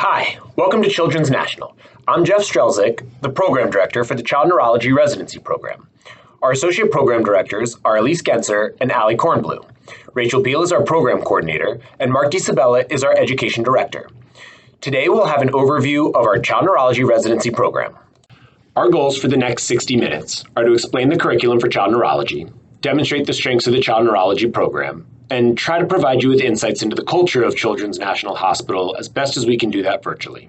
Hi, welcome to Children's National. I'm Jeff Strelzik, the Program Director for the Child Neurology Residency Program. Our Associate Program Directors are Elise Genser and Allie Kornblue. Rachel Beal is our Program Coordinator, and Mark DiSabella is our Education Director. Today we'll have an overview of our Child Neurology Residency Program. Our goals for the next 60 minutes are to explain the curriculum for child neurology, demonstrate the strengths of the Child Neurology Program, and try to provide you with insights into the culture of Children's National Hospital as best as we can do that virtually.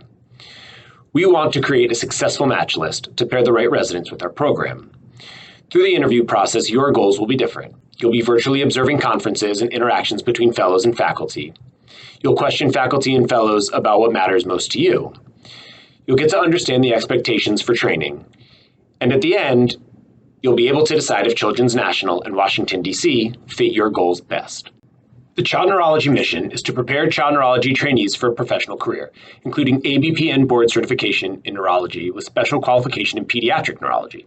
We want to create a successful match list to pair the right residents with our program. Through the interview process, your goals will be different. You'll be virtually observing conferences and interactions between fellows and faculty. You'll question faculty and fellows about what matters most to you. You'll get to understand the expectations for training. And at the end, you'll be able to decide if Children's National and Washington, D.C. fit your goals best. The Child Neurology mission is to prepare child neurology trainees for a professional career, including ABPN board certification in neurology with special qualification in pediatric neurology,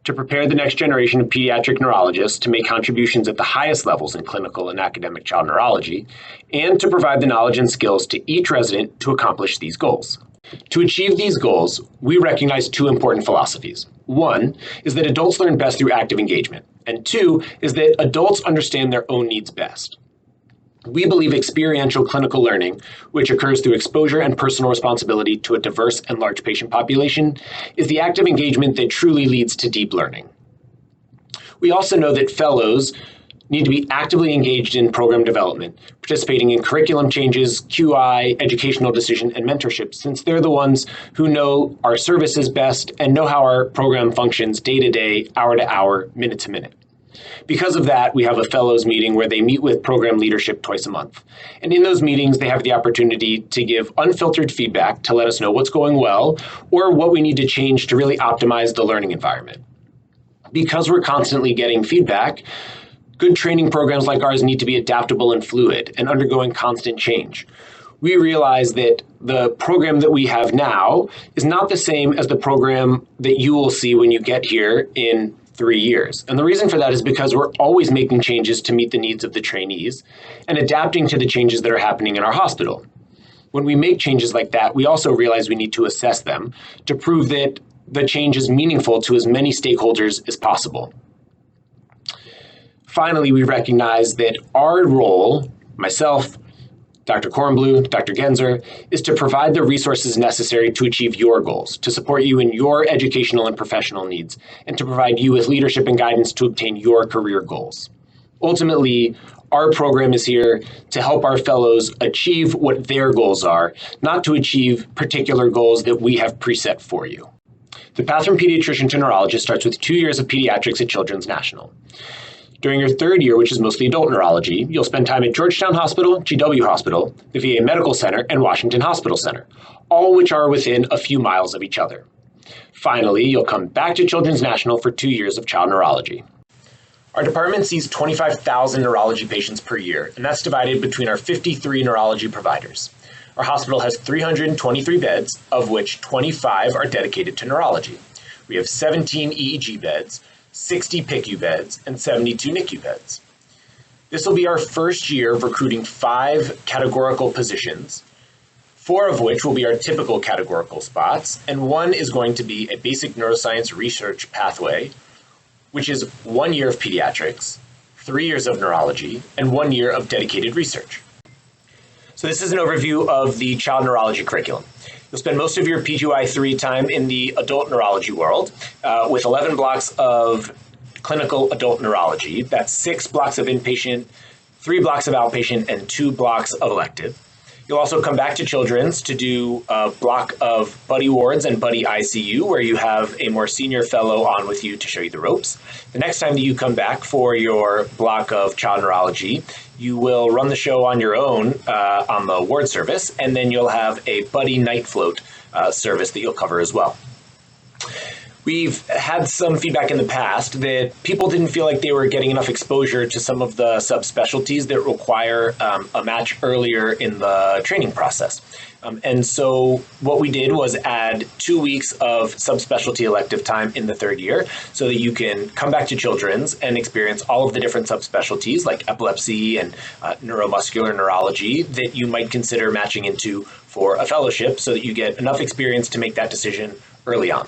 to prepare the next generation of pediatric neurologists to make contributions at the highest levels in clinical and academic child neurology, and to provide the knowledge and skills to each resident to accomplish these goals. To achieve these goals, we recognize two important philosophies. One is that adults learn best through active engagement, and two is that adults understand their own needs best. We believe experiential clinical learning, which occurs through exposure and personal responsibility to a diverse and large patient population, is the active engagement that truly leads to deep learning. We also know that fellows need to be actively engaged in program development, participating in curriculum changes, QI, educational decision, and mentorship, since they're the ones who know our services best and know how our program functions day to day, hour to hour, minute to minute. Because of that, we have a fellows meeting where they meet with program leadership twice a month. And in those meetings, they have the opportunity to give unfiltered feedback to let us know what's going well or what we need to change to really optimize the learning environment. Because we're constantly getting feedback, good training programs like ours need to be adaptable and fluid and undergoing constant change. We realize that the program that we have now is not the same as the program that you will see when you get here in 3 years. And the reason for that is because we're always making changes to meet the needs of the trainees and adapting to the changes that are happening in our hospital. When we make changes like that, we also realize we need to assess them to prove that the change is meaningful to as many stakeholders as possible. Finally, we recognize that our role, myself, Dr. Kornblue, Dr. Genser, is to provide the resources necessary to achieve your goals, to support you in your educational and professional needs, and to provide you with leadership and guidance to obtain your career goals. Ultimately, our program is here to help our fellows achieve what their goals are, not to achieve particular goals that we have preset for you. The path from pediatrician to neurologist starts with 2 years of pediatrics at Children's National. During your third year, which is mostly adult neurology, you'll spend time at Georgetown Hospital, GW Hospital, the VA Medical Center, and Washington Hospital Center, all which are within a few miles of each other. Finally, you'll come back to Children's National for 2 years of child neurology. Our department sees 25,000 neurology patients per year, and that's divided between our 53 neurology providers. Our hospital has 323 beds, of which 25 are dedicated to neurology. We have 17 EEG beds, 60 PICU beds, and 72 NICU beds. This will be our first year of recruiting 5 categorical positions, 4 of which will be our typical categorical spots, and 1 is going to be a basic neuroscience research pathway, which is 1 year of pediatrics, 3 years of neurology, and 1 year of dedicated research. So this is an overview of the child neurology curriculum. You'll spend most of your PGY3 time in the adult neurology world with 11 blocks of clinical adult neurology. That's 6 blocks of inpatient, 3 blocks of outpatient, and 2 blocks of elective. You'll also come back to Children's to do a block of buddy wards and buddy ICU, where you have a more senior fellow on with you to show you the ropes. The next time that you come back for your block of child neurology, you will run the show on your own on the ward service, and then you'll have a buddy night float service that you'll cover as well. We've had some feedback in the past that people didn't feel like they were getting enough exposure to some of the subspecialties that require a match earlier in the training process. And so what we did was add 2 weeks of subspecialty elective time in the third year so that you can come back to Children's and experience all of the different subspecialties like epilepsy and neuromuscular neurology that you might consider matching into for a fellowship so that you get enough experience to make that decision early on.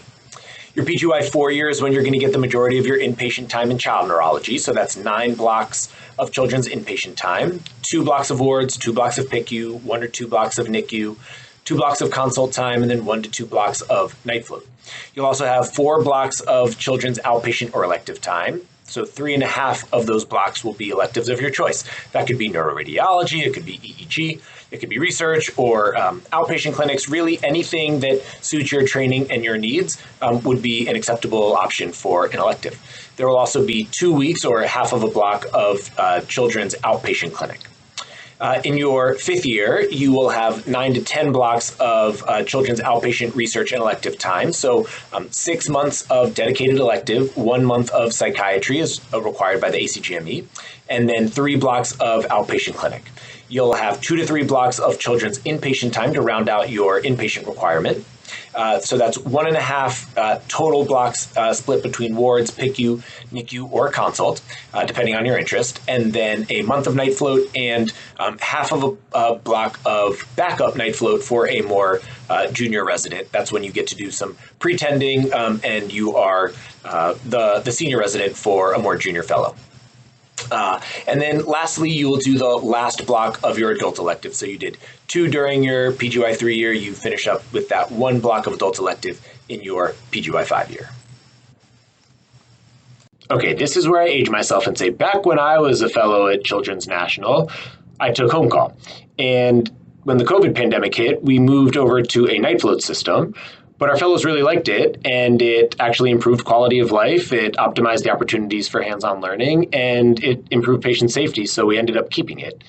Your PGY 4 year is when you're going to get the majority of your inpatient time in child neurology. So that's 9 blocks of children's inpatient time, 2 blocks of wards, 2 blocks of PICU, 1 or 2 blocks of NICU, 2 blocks of consult time, and then 1 to 2 blocks of night float. You'll also have 4 blocks of children's outpatient or elective time. So 3.5 of those blocks will be electives of your choice. That could be neuroradiology, it could be EEG, it could be research or outpatient clinics. Really anything that suits your training and your needs would be an acceptable option for an elective. There will also be 2 weeks or half of a block of children's outpatient clinic. In your 5th year, you will have 9 to 10 blocks of children's outpatient research and elective time. So 6 months of dedicated elective, 1 month of psychiatry is required by the ACGME, and then 3 blocks of outpatient clinic. You'll have 2 to 3 blocks of children's inpatient time to round out your inpatient requirement. So that's 1.5 total blocks split between wards, PICU, NICU, or consult, depending on your interest, and then a month of night float and half of a block of backup night float for a more junior resident. That's when you get to do some pretending and you are the senior resident for a more junior fellow. And then lastly, you will do the last block of your adult elective. So you did 2 during your PGY 3 year, you finish up with that 1 block of adult elective in your PGY 5 year. Okay, this is where I age myself and say, back when I was a fellow at Children's National, I took home call. And when the COVID pandemic hit, we moved over to a night float system. But our fellows really liked it, and it actually improved quality of life, it optimized the opportunities for hands-on learning, and it improved patient safety, so we ended up keeping it.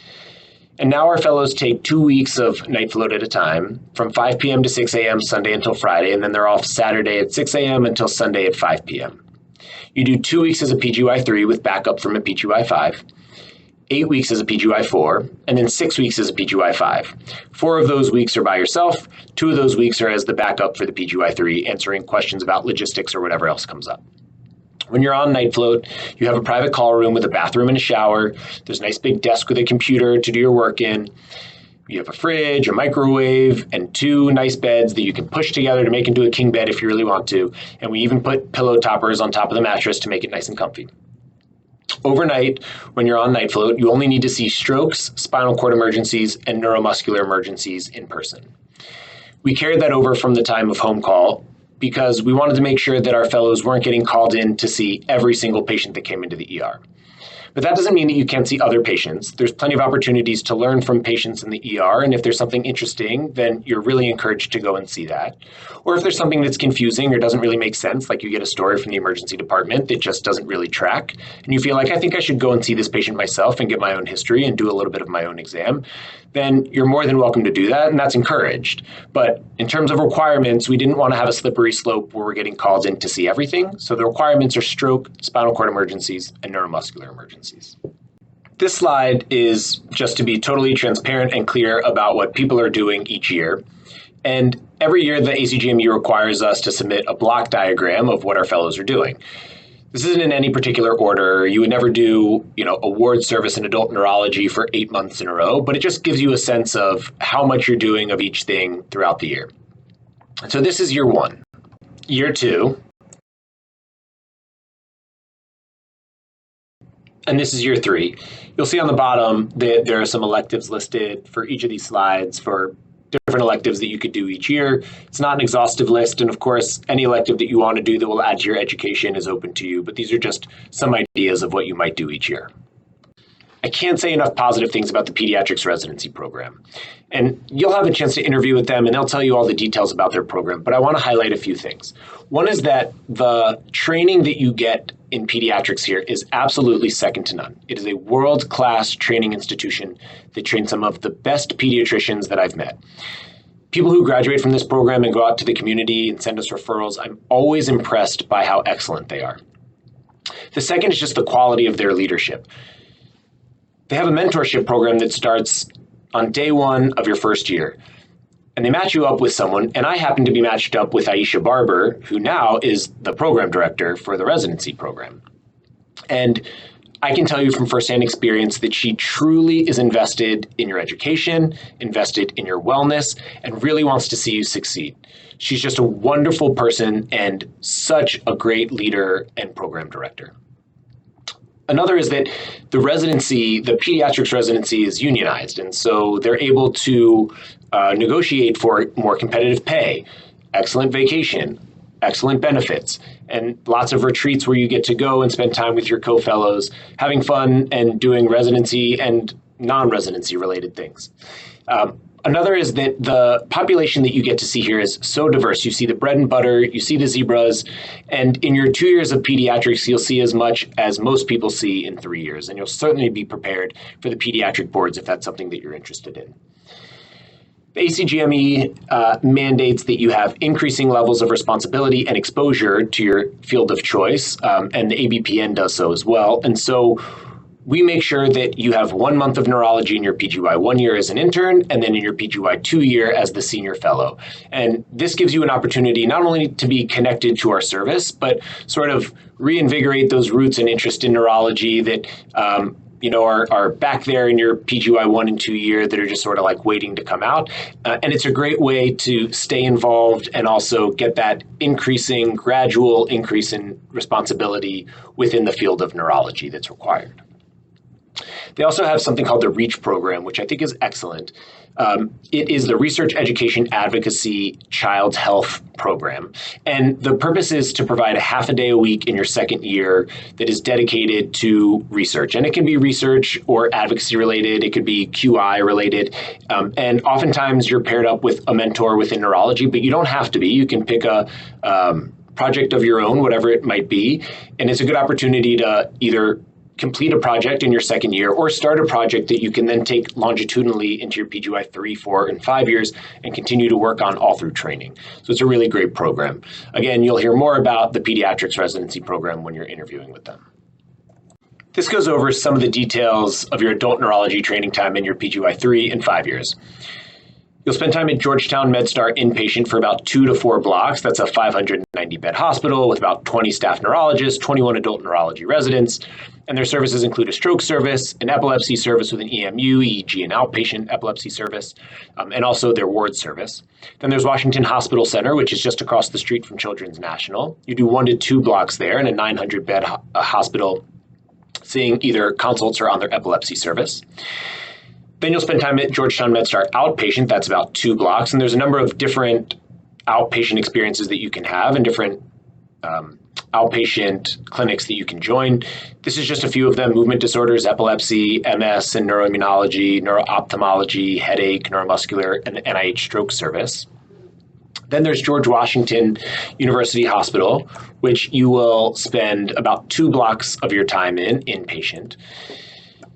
And now our fellows take 2 weeks of night float at a time, from 5 p.m. to 6 a.m. Sunday until Friday, and then they're off Saturday at 6 a.m. until Sunday at 5 p.m. You do 2 weeks as a PGY 3 with backup from a PGY 5, 8 weeks as a PGY 4, and then 6 weeks as a PGY 5. 4 of those weeks are by yourself, 2 of those weeks are as the backup for the PGY 3, answering questions about logistics or whatever else comes up. When you're on night float, you have a private call room with a bathroom and a shower. There's a nice big desk with a computer to do your work in. You have a fridge, a microwave, and 2 nice beds that you can push together to make into a king bed if you really want to. And we even put pillow toppers on top of the mattress to make it nice and comfy. Overnight, when you're on night float, you only need to see strokes, spinal cord emergencies, and neuromuscular emergencies in person. We carried that over from the time of home call because we wanted to make sure that our fellows weren't getting called in to see every single patient that came into the ER. But that doesn't mean that you can't see other patients. There's plenty of opportunities to learn from patients in the ER, and if there's something interesting, then you're really encouraged to go and see that. Or if there's something that's confusing or doesn't really make sense, like you get a story from the emergency department that just doesn't really track, and you feel like, I think I should go and see this patient myself and get my own history and do a little bit of my own exam, then you're more than welcome to do that, and that's encouraged. But in terms of requirements, we didn't want to have a slippery slope where we're getting called in to see everything, so the requirements are stroke, spinal cord emergencies, and neuromuscular emergencies. This slide is just to be totally transparent and clear about what people are doing each year. And every year, the ACGME requires us to submit a block diagram of what our fellows are doing. This isn't in any particular order. You would never do, a ward service in adult neurology for 8 months in a row, but it just gives you a sense of how much you're doing of each thing throughout the year. So this is year 1. Year 2. And this is year 3. You'll see on the bottom that there are some electives listed for each of these slides for different electives that you could do each year. It's not an exhaustive list, and of course, any elective that you want to do that will add to your education is open to you, but these are just some ideas of what you might do each year. I can't say enough positive things about the pediatrics residency program. And you'll have a chance to interview with them and they'll tell you all the details about their program, but I want to highlight a few things. One is that the training that you get in pediatrics here is absolutely second to none. It is a world-class training institution that trains some of the best pediatricians that I've met. people who graduate from this program and go out to the community and send us referrals, I'm always impressed by how excellent they are. The second is just the quality of their leadership. They have a mentorship program that starts on day one of your first year. And they match you up with someone, and I happen to be matched up with Aisha Barber, who now is the program director for the residency program. And I can tell you from firsthand experience that she truly is invested in your education, invested in your wellness, and really wants to see you succeed. She's just a wonderful person and such a great leader and program director. Another is that the pediatrics residency is unionized, and so they're able to negotiate for more competitive pay, excellent vacation, excellent benefits, and lots of retreats where you get to go and spend time with your co-fellows, having fun and doing residency and non-residency related things. Another is that the population that you get to see here is so diverse. You see the bread and butter, you see the zebras, and in your 2 years of pediatrics, you'll see as much as most people see in 3 years, and you'll certainly be prepared for the pediatric boards if that's something that you're interested in. The ACGME mandates that you have increasing levels of responsibility and exposure to your field of choice, and the ABPN does so as well. And so we make sure that you have 1 month of neurology in your PGY 1 year as an intern, and then in your PGY 2 year as the senior fellow. And this gives you an opportunity not only to be connected to our service, but sort of reinvigorate those roots and interest in neurology that are back there in your PGY 1 and 2 year that are just sort of like waiting to come out. And it's a great way to stay involved and also get that gradual increase in responsibility within the field of neurology that's required. They also have something called the REACH program, which I think is excellent. It is the Research Education Advocacy Child Health Program. And the purpose is to provide a half a day a week in your second year that is dedicated to research. And it can be research or advocacy related. It could be QI related. And oftentimes you're paired up with a mentor within neurology, but you don't have to be. You can pick a project of your own, whatever it might be. And it's a good opportunity to either complete a project in your second year or start a project that you can then take longitudinally into your PGY 3, 4, and 5 years and continue to work on all through training. So it's a really great program. Again, you'll hear more about the pediatrics residency program when you're interviewing with them. This goes over some of the details of your adult neurology training time in your PGY 3 and 5 years. You'll spend time at Georgetown MedStar inpatient for about 2 to 4 blocks. That's a 590-bed hospital with about 20 staff neurologists, 21 adult neurology residents. And their services include a stroke service, an epilepsy service with an EMU, EEG, and outpatient epilepsy service, and also their ward service. Then there's Washington Hospital Center, which is just across the street from Children's National. You do 1 to 2 blocks there in a 900-bed hospital, seeing either consults or on their epilepsy service. Then you'll spend time at Georgetown MedStar outpatient. That's about 2 blocks. And there's a number of different outpatient experiences that you can have and different outpatient clinics that you can join. This is just a few of them: movement disorders, epilepsy, MS and neuroimmunology, neuro-ophthalmology, headache, neuromuscular, and the NIH stroke service. Then there's George Washington University Hospital, which you will spend about 2 blocks of your time in, inpatient.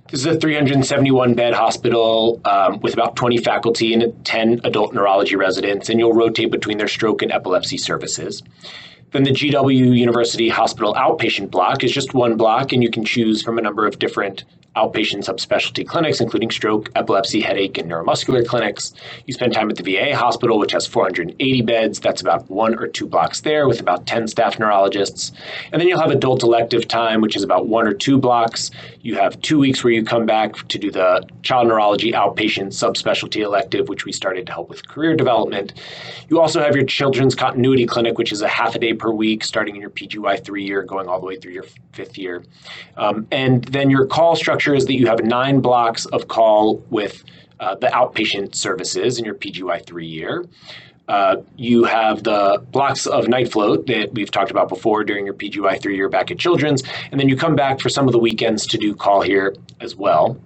This is a 371-bed hospital with about 20 faculty and 10 adult neurology residents, and you'll rotate between their stroke and epilepsy services. Then the GW University Hospital outpatient block is just 1 block, and you can choose from a number of different outpatient subspecialty clinics, including stroke, epilepsy, headache, and neuromuscular clinics. You spend time at the VA hospital, which has 480 beds. That's about 1 or 2 blocks there with about 10 staff neurologists. And then you'll have adult elective time, which is about 1 or 2 blocks. You have 2 weeks where you come back to do the child neurology outpatient subspecialty elective, which we started to help with career development. You also have your children's continuity clinic, which is a half a day per week, starting in your PGY 3 year, going all the way through your 5th year. And then your call structure is that you have 9 blocks of call with the outpatient services in your PGY 3 year. You have the blocks of night float that we've talked about before during your PGY 3 year back at Children's, and then you come back for some of the weekends to do call here as well.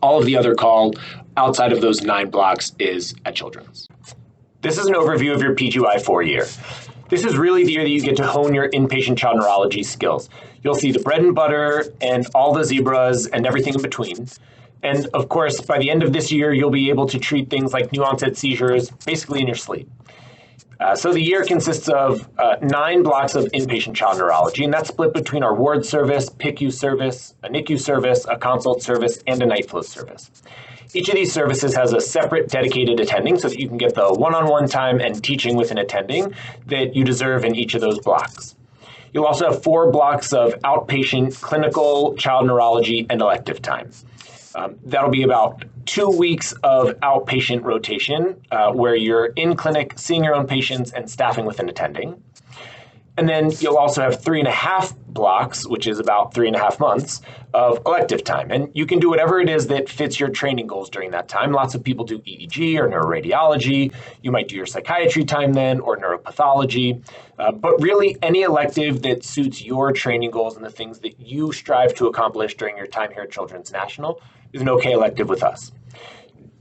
All of the other call outside of those 9 blocks is at Children's. This is an overview of your PGY 4 year. This is really the year that you get to hone your inpatient child neurology skills. You'll see the bread and butter and all the zebras and everything in between. And of course, by the end of this year, you'll be able to treat things like new onset seizures basically in your sleep. So the year consists of 9 blocks of inpatient child neurology, and that's split between our ward service, PICU service, a NICU service, a consult service, and a night flow service. Each of these services has a separate dedicated attending so that you can get the one-on-one time and teaching with an attending that you deserve in each of those blocks. You'll also have 4 blocks of outpatient clinical child neurology and elective time. That'll be about 2 weeks of outpatient rotation where you're in clinic, seeing your own patients and staffing with an attending. And then you'll also have 3.5 blocks, which is about 3.5 months of elective time. And you can do whatever it is that fits your training goals during that time. Lots of people do EEG or neuroradiology. You might do your psychiatry time then or neuropathology. But really any elective that suits your training goals and the things that you strive to accomplish during your time here at Children's National is an okay elective with us.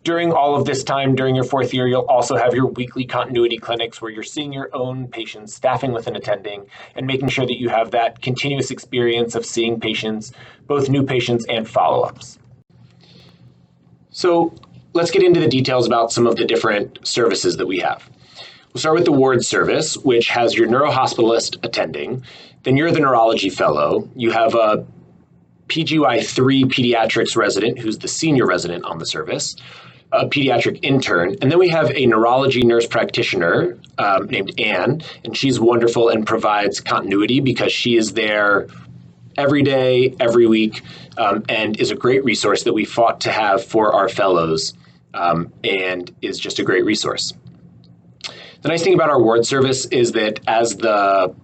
During all of this time, during your 4th year, you'll also have your weekly continuity clinics where you're seeing your own patients, staffing with an attending, and making sure that you have that continuous experience of seeing patients, both new patients and follow-ups. So let's get into the details about some of the different services that we have. We'll start with the ward service, which has your neurohospitalist attending. Then you're the neurology fellow. You have a PGY3 pediatrics resident, who's the senior resident on the service, a pediatric intern, and then we have a neurology nurse practitioner named Anne, and she's wonderful and provides continuity because she is there every day, every week, and is a great resource that we fought to have for our fellows, and is just a great resource. The nice thing about our ward service is that as the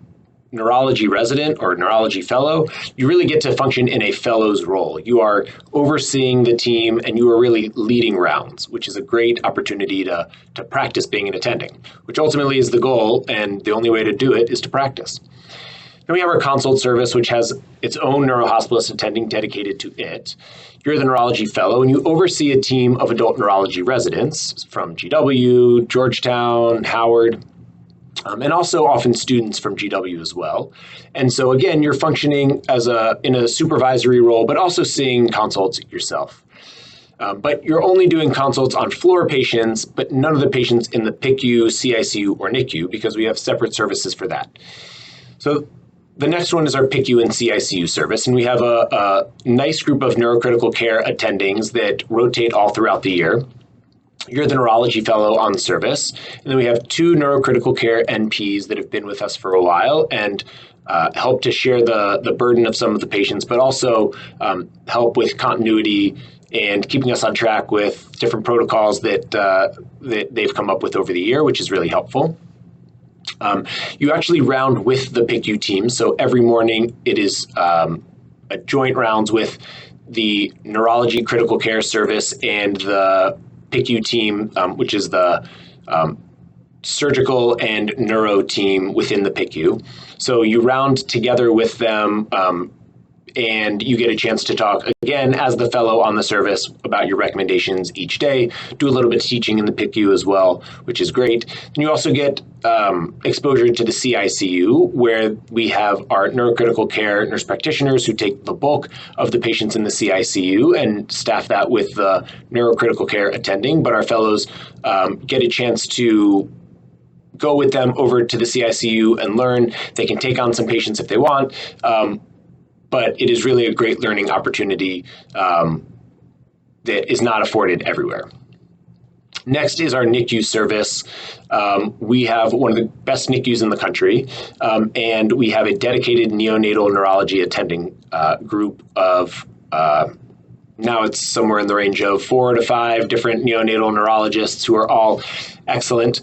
neurology resident or neurology fellow, you really get to function in a fellow's role. You are overseeing the team and you are really leading rounds, which is a great opportunity to practice being an attending, which ultimately is the goal, and the only way to do it is to practice. Then we have our consult service, which has its own neurohospitalist attending dedicated to it. You're the neurology fellow and you oversee a team of adult neurology residents from GW, Georgetown, Howard, and also often students from GW as well. And so again, you're functioning in a supervisory role, but also seeing consults yourself. But you're only doing consults on floor patients, but none of the patients in the PICU, CICU, or NICU, because we have separate services for that. So the next one is our PICU and CICU service, and we have a nice group of neurocritical care attendings that rotate all throughout the year. You're the neurology fellow on the service. And then we have 2 neurocritical care NPs that have been with us for a while and help to share the burden of some of the patients, but also help with continuity and keeping us on track with different protocols that they've come up with over the year, which is really helpful. You actually round with the PICU team. So every morning it is a joint rounds with the neurology critical care service and the PICU team, which is the surgical and neuro team within the PICU. So you round together with them and you get a chance to talk again as the fellow on the service about your recommendations each day, do a little bit of teaching in the PICU as well, which is great. And you also get exposure to the CICU, where we have our neurocritical care nurse practitioners who take the bulk of the patients in the CICU and staff that with the neurocritical care attending, but our fellows get a chance to go with them over to the CICU and learn. They can take on some patients if they want, but it is really a great learning opportunity that is not afforded everywhere. Next is our NICU service. We have one of the best NICUs in the country, and we have a dedicated neonatal neurology attending group of, now it's somewhere in the range of 4 to 5 different neonatal neurologists who are all excellent.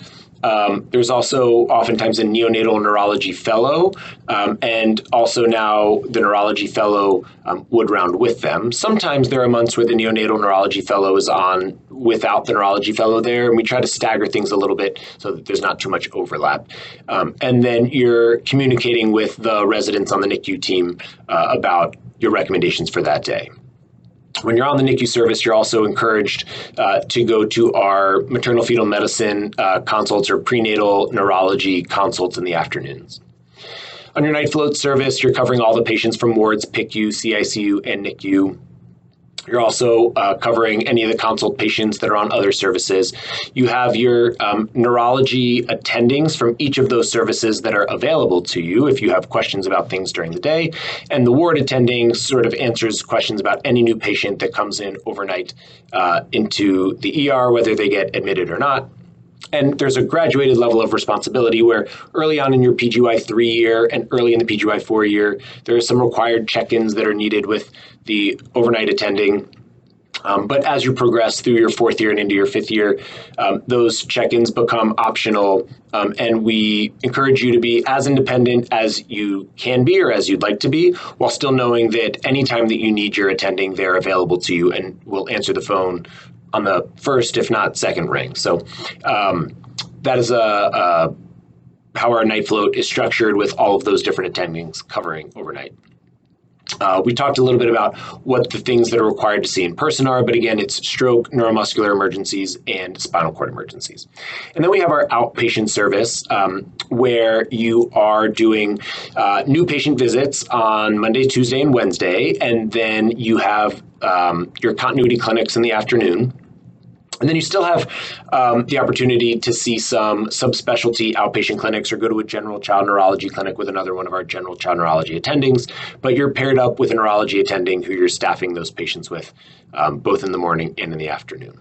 There's also oftentimes a neonatal neurology fellow, and also now the neurology fellow would round with them. Sometimes there are months where the neonatal neurology fellow is on without the neurology fellow there, and we try to stagger things a little bit so that there's not too much overlap. And then you're communicating with the residents on the NICU team about your recommendations for that day. When you're on the NICU service, you're also encouraged to go to our maternal fetal medicine consults or prenatal neurology consults in the afternoons. On your night float service, you're covering all the patients from wards, PICU, CICU, and NICU. You're also covering any of the consult patients that are on other services. You have your neurology attendings from each of those services that are available to you if you have questions about things during the day. And the ward attending sort of answers questions about any new patient that comes in overnight into the ER, whether they get admitted or not. And there's a graduated level of responsibility where early on in your PGY 3 year and early in the PGY 4 year, there are some required check-ins that are needed with the overnight attending. But as you progress through your 4th year and into your 5th year, those check-ins become optional. And we encourage you to be as independent as you can be or as you'd like to be, while still knowing that anytime that you need your attending, they're available to you and will answer the phone on the first, if not second ring. So that is how our night float is structured with all of those different attendings covering overnight. We talked a little bit about what the things that are required to see in person are, but again, it's stroke, neuromuscular emergencies, and spinal cord emergencies. And then we have our outpatient service, where you are doing new patient visits on Monday, Tuesday, and Wednesday, and then you have your continuity clinics in the afternoon. And then you still have the opportunity to see some subspecialty outpatient clinics or go to a general child neurology clinic with another one of our general child neurology attendings, but you're paired up with a neurology attending who you're staffing those patients with both in the morning and in the afternoon.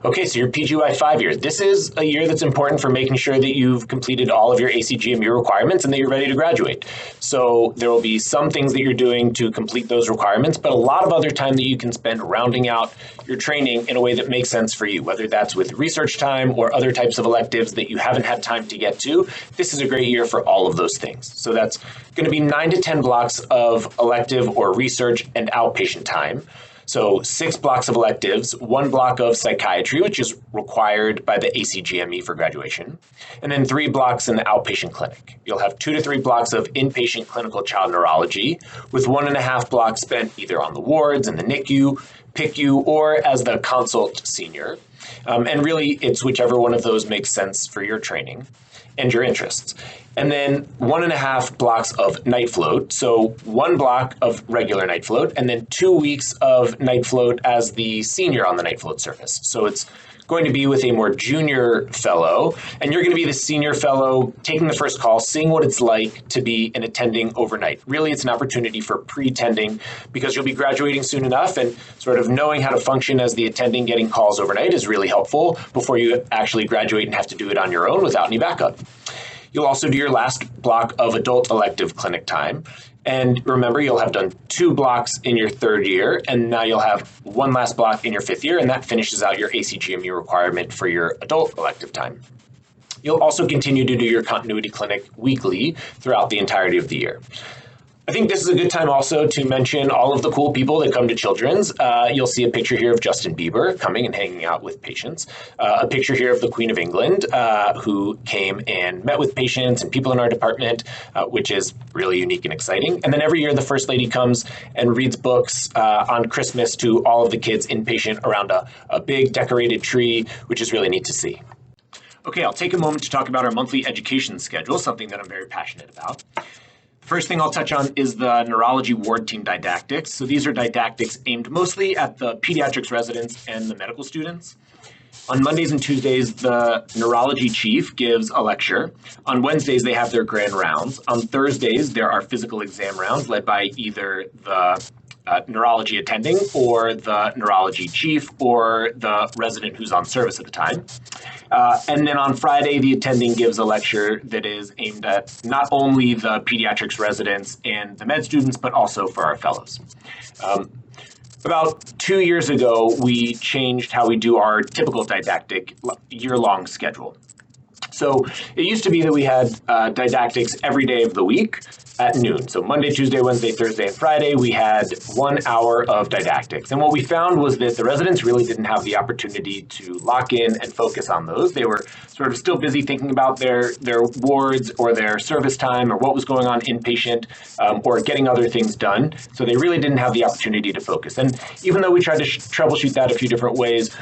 Okay, so your PGY 5 year. This is a year that's important for making sure that you've completed all of your ACGME requirements and that you're ready to graduate. So there will be some things that you're doing to complete those requirements, but a lot of other time that you can spend rounding out your training in a way that makes sense for you, whether that's with research time or other types of electives that you haven't had time to get to. This is a great year for all of those things. So that's going to be 9 to 10 blocks of elective or research and outpatient time. So 6 blocks of electives, 1 block of psychiatry, which is required by the ACGME for graduation, and then 3 blocks in the outpatient clinic. You'll have 2 to 3 blocks of inpatient clinical child neurology, with 1.5 blocks spent either on the wards in the NICU, PICU, or as the consult senior. And really, it's whichever one of those makes sense for your training and your interests. And then 1.5 blocks of night float. So 1 block of regular night float, and then 2 weeks of night float as the senior on the night float service. So it's going to be with a more junior fellow, and you're going to be the senior fellow taking the first call, seeing what it's like to be an attending overnight. Really, it's an opportunity for pre-tending because you'll be graduating soon enough, and sort of knowing how to function as the attending getting calls overnight is really helpful before you actually graduate and have to do it on your own without any backup. You'll also do your last block of adult elective clinic time. And remember, you'll have done 2 blocks in your 3rd year, and now you'll have 1 last block in your 5th year, and that finishes out your ACGME requirement for your adult elective time. You'll also continue to do your continuity clinic weekly throughout the entirety of the year. I think this is a good time also to mention all of the cool people that come to Children's. You'll see a picture here of Justin Bieber coming and hanging out with patients. A picture here of the Queen of England, who came and met with patients and people in our department, which is really unique and exciting. And then every year the First Lady comes and reads books on Christmas to all of the kids inpatient around a big decorated tree, which is really neat to see. Okay, I'll take a moment to talk about our monthly education schedule, something that I'm very passionate about. First thing I'll touch on is the neurology ward team didactics. So these are didactics aimed mostly at the pediatrics residents and the medical students. On Mondays and Tuesdays, the neurology chief gives a lecture. On Wednesdays, they have their grand rounds. On Thursdays, there are physical exam rounds led by either the neurology attending or the neurology chief or the resident who's on service at the time. And then on Friday, the attending gives a lecture that is aimed at not only the pediatrics residents and the med students, but also for our fellows. About 2 years ago, we changed how we do our typical didactic year-long schedule. So it used to be that we had didactics every day of the week at noon. So Monday, Tuesday, Wednesday, Thursday, and Friday, we had 1 hour of didactics. And what we found was that the residents really didn't have the opportunity to lock in and focus on those. They were sort of still busy thinking about their wards or their service time or what was going on inpatient or getting other things done. So they really didn't have the opportunity to focus. And even though we tried to troubleshoot that a few different ways,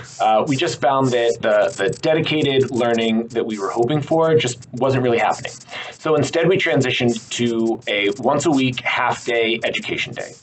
we just found that the dedicated learning that we were hoping for just wasn't really happening. So instead, we transitioned to a once a week half day education day.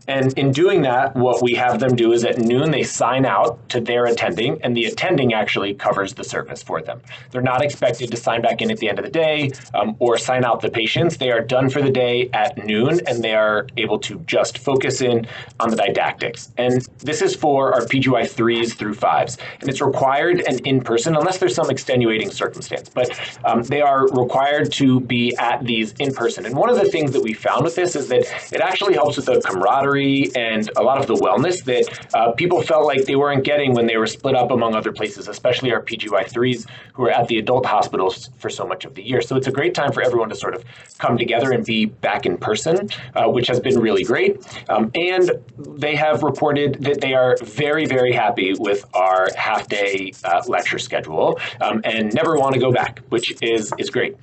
And in doing that, what we have them do is at noon, they sign out to their attending, and the attending actually covers the service for them. They're not expected to sign back in at the end of the day or sign out the patients. They are done for the day at noon, and they are able to just focus in on the didactics. And this is for our PGY 3s through 5s. And it's required and in person, unless there's some extenuating circumstance. But they are required to be at these in person. And one of the things that we found with this is that it actually helps with the camaraderie and a lot of the wellness that people felt like they weren't getting when they were split up among other places, especially our PGY3s who are at the adult hospitals for so much of the year. So it's a great time for everyone to sort of come together and be back in person, which has been really great. And they have reported that they are very, very happy with our half-day lecture schedule and never want to go back, which is great.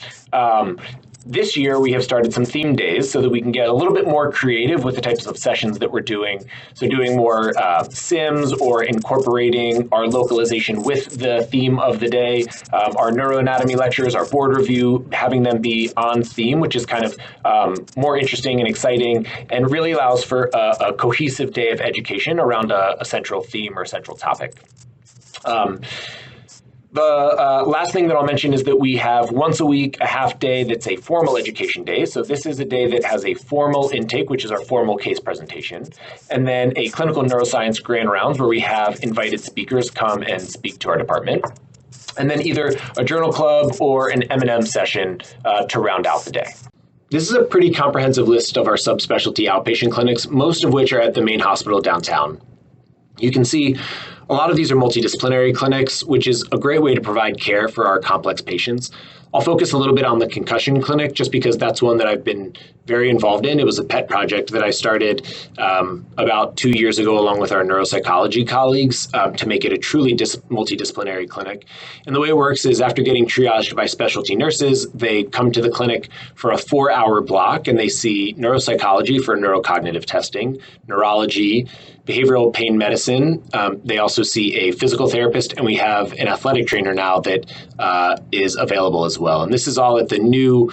This year, we have started some theme days so that we can get a little bit more creative with the types of sessions that we're doing. So doing more sims or incorporating our localization with the theme of the day, our neuroanatomy lectures, our board review, having them be on theme, which is kind of more interesting and exciting and really allows for a cohesive day of education around a central theme or central topic. The last thing that I'll mention is that we have once a week a half day that's a formal education day. So this is a day that has a formal intake, which is our formal case presentation, and then a clinical neuroscience grand rounds where we have invited speakers come and speak to our department, and then either a journal club or an M&M session to round out the day. This is a pretty comprehensive list of our subspecialty outpatient clinics, most of which are at the main hospital downtown. You can see a lot of these are multidisciplinary clinics, which is a great way to provide care for our complex patients. I'll focus a little bit on the concussion clinic just because that's one that I've been very involved in. It was a pet project that I started about 2 years ago along with our neuropsychology colleagues to make it a truly multidisciplinary clinic. And the way it works is after getting triaged by specialty nurses, they come to the clinic for a 4-hour block and they see neuropsychology for neurocognitive testing, neurology, behavioral pain medicine. They also see a physical therapist, and we have an athletic trainer now that is available as well. And this is all at the new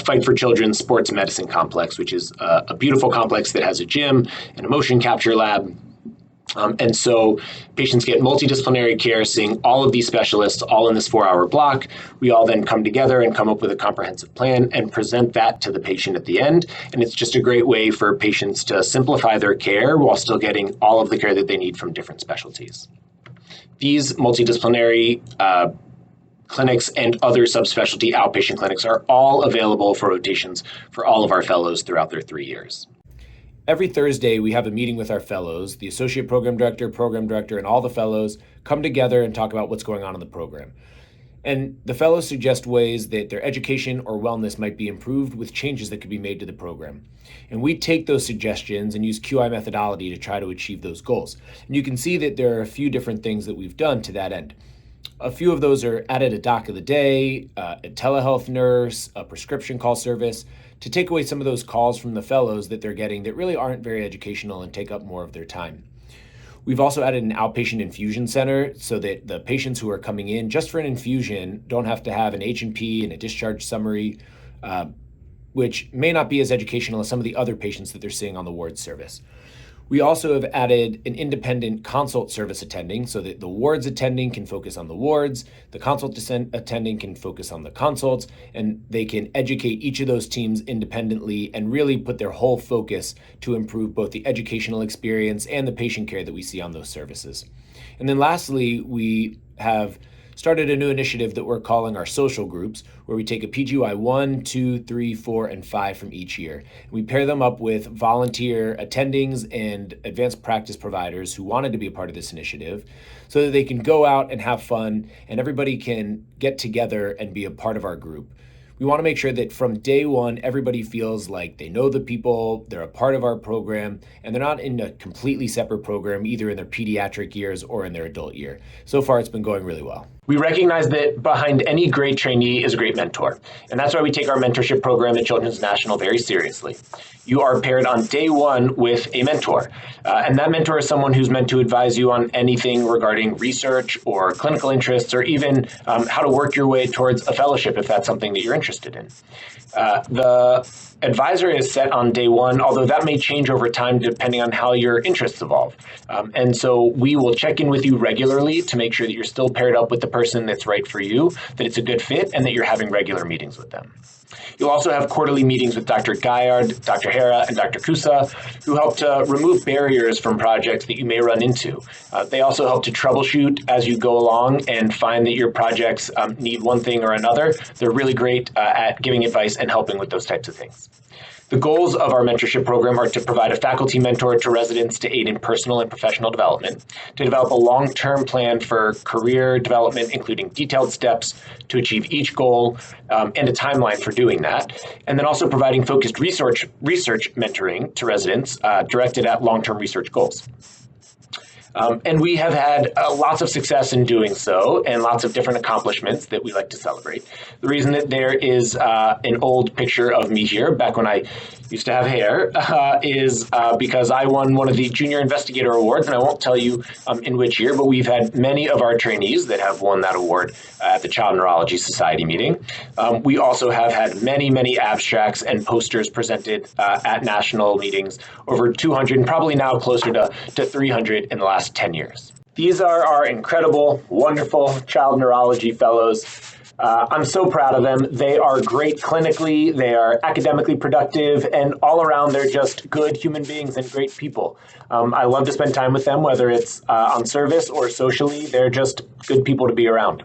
Fight for Children Sports Medicine Complex, which is a beautiful complex that has a gym and a motion capture lab. And so patients get multidisciplinary care, seeing all of these specialists all in this 4-hour block. We all then come together and come up with a comprehensive plan and present that to the patient at the end. And it's just a great way for patients to simplify their care while still getting all of the care that they need from different specialties. These multidisciplinary clinics and other subspecialty outpatient clinics are all available for rotations for all of our fellows throughout their 3 years. Every Thursday, we have a meeting with our fellows. The associate program director, and all the fellows come together and talk about what's going on in the program. And the fellows suggest ways that their education or wellness might be improved with changes that could be made to the program. And we take those suggestions and use QI methodology to try to achieve those goals. And you can see that there are a few different things that we've done to that end. A few of those are added a doc of the day, a telehealth nurse, a prescription call service, to take away some of those calls from the fellows that they're getting that really aren't very educational and take up more of their time. We've also added an outpatient infusion center so that the patients who are coming in just for an infusion don't have to have an H&P and a discharge summary, which may not be as educational as some of the other patients that they're seeing on the ward service. We also have added an independent consult service attending so that the wards attending can focus on the wards, the consult attending can focus on the consults, and they can educate each of those teams independently and really put their whole focus to improve both the educational experience and the patient care that we see on those services. And then lastly, we have started a new initiative that we're calling our social groups, where we take a PGY 1, 2, 3, 4, and 5 from each year. We pair them up with volunteer attendings and advanced practice providers who wanted to be a part of this initiative so that they can go out and have fun and everybody can get together and be a part of our group. We want to make sure that from day one, everybody feels like they know the people, they're a part of our program, and they're not in a completely separate program, either in their pediatric years or in their adult year. So far, it's been going really well. We recognize that behind any great trainee is a great mentor, and that's why we take our mentorship program at Children's National very seriously. You are paired on day one with a mentor, and that mentor is someone who's meant to advise you on anything regarding research or clinical interests, or even how to work your way towards a fellowship if that's something that you're interested in. The advisor is set on day one, although that may change over time depending on how your interests evolve. And so we will check in with you regularly to make sure that you're still paired up with the person that's right for you, that it's a good fit, and that you're having regular meetings with them. You'll also have quarterly meetings with Dr. Guyard, Dr. Hara, and Dr. Kusa, who help to remove barriers from projects that you may run into. They also help to troubleshoot as you go along and find that your projects need one thing or another. They're really great at giving advice and helping with those types of things. The goals of our mentorship program are to provide a faculty mentor to residents to aid in personal and professional development, to develop a long-term plan for career development, including detailed steps to achieve each goal and a timeline for doing that, and then also providing focused research mentoring to residents directed at long-term research goals. And we have had lots of success in doing so and lots of different accomplishments that we like to celebrate. The reason that there is an old picture of me here back when I used to have hair is because I won one of the Junior Investigator Awards, and I won't tell you in which year, but we've had many of our trainees that have won that award at the Child Neurology Society meeting. We also have had many, many abstracts and posters presented at national meetings, over 200, and probably now closer to 300 in the last 10 years. These are our incredible, wonderful child neurology fellows. I'm so proud of them. They are great clinically, they are academically productive, and all around they're just good human beings and great people. I love to spend time with them, whether it's on service or socially. They're just good people to be around.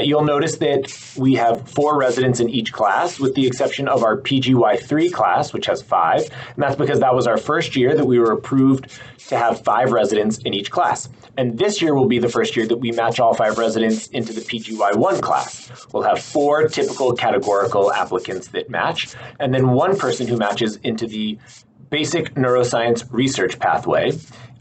You'll notice that we have 4 residents in each class, with the exception of our PGY3 class, which has 5, and that's because that was our first year that we were approved to have 5 residents in each class. And this year will be the first year that we match all 5 residents into the PGY1 class. We'll have 4 typical categorical applicants that match, and then 1 person who matches into the basic neuroscience research pathway.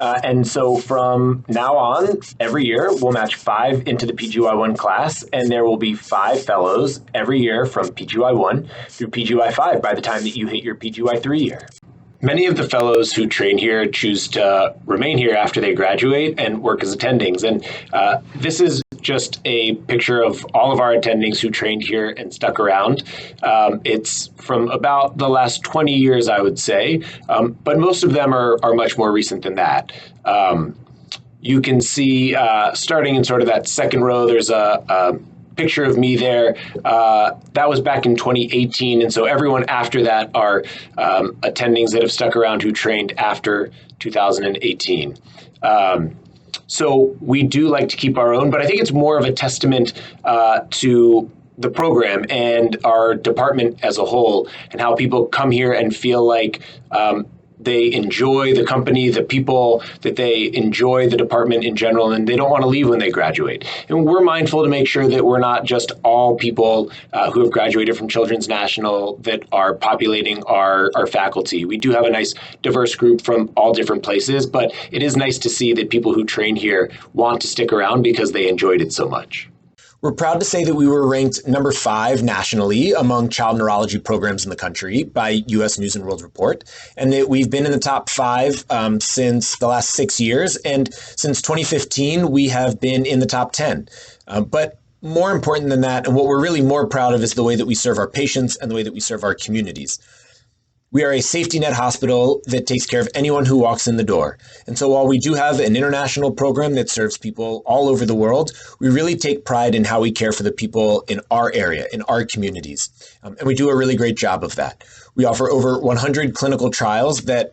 And so from now on, every year, we'll match 5 into the PGY1 class, and there will be 5 fellows every year from PGY1 through PGY5 by the time that you hit your PGY3 year. Many of the fellows who train here choose to remain here after they graduate and work as attendings. And this is just a picture of all of our attendings who trained here and stuck around. It's from about the last 20 years, I would say, but most of them are much more recent than that. You can see starting in sort of that second row, there's a picture of me there. That was back in 2018, and so everyone after that are attendings that have stuck around who trained after 2018. So we do like to keep our own, but I think it's more of a testament to the program and our department as a whole, and how people come here and feel like they enjoy the company, the people, that they enjoy the department in general, and they don't want to leave when they graduate. And we're mindful to make sure that we're not just all people who have graduated from Children's National that are populating our faculty. We do have a nice diverse group from all different places, but it is nice to see that people who train here want to stick around because they enjoyed it so much. We're proud to say that we were ranked number 5 nationally among child neurology programs in the country by U.S. News and World Report, and that we've been in the top 5 since the last 6 years, and since 2015, we have been in the top 10. But more important than that, and what we're really more proud of, is the way that we serve our patients and the way that we serve our communities. We are a safety net hospital that takes care of anyone who walks in the door. And so while we do have an international program that serves people all over the world, we really take pride in how we care for the people in our area, in our communities. And we do a really great job of that. We offer over 100 clinical trials that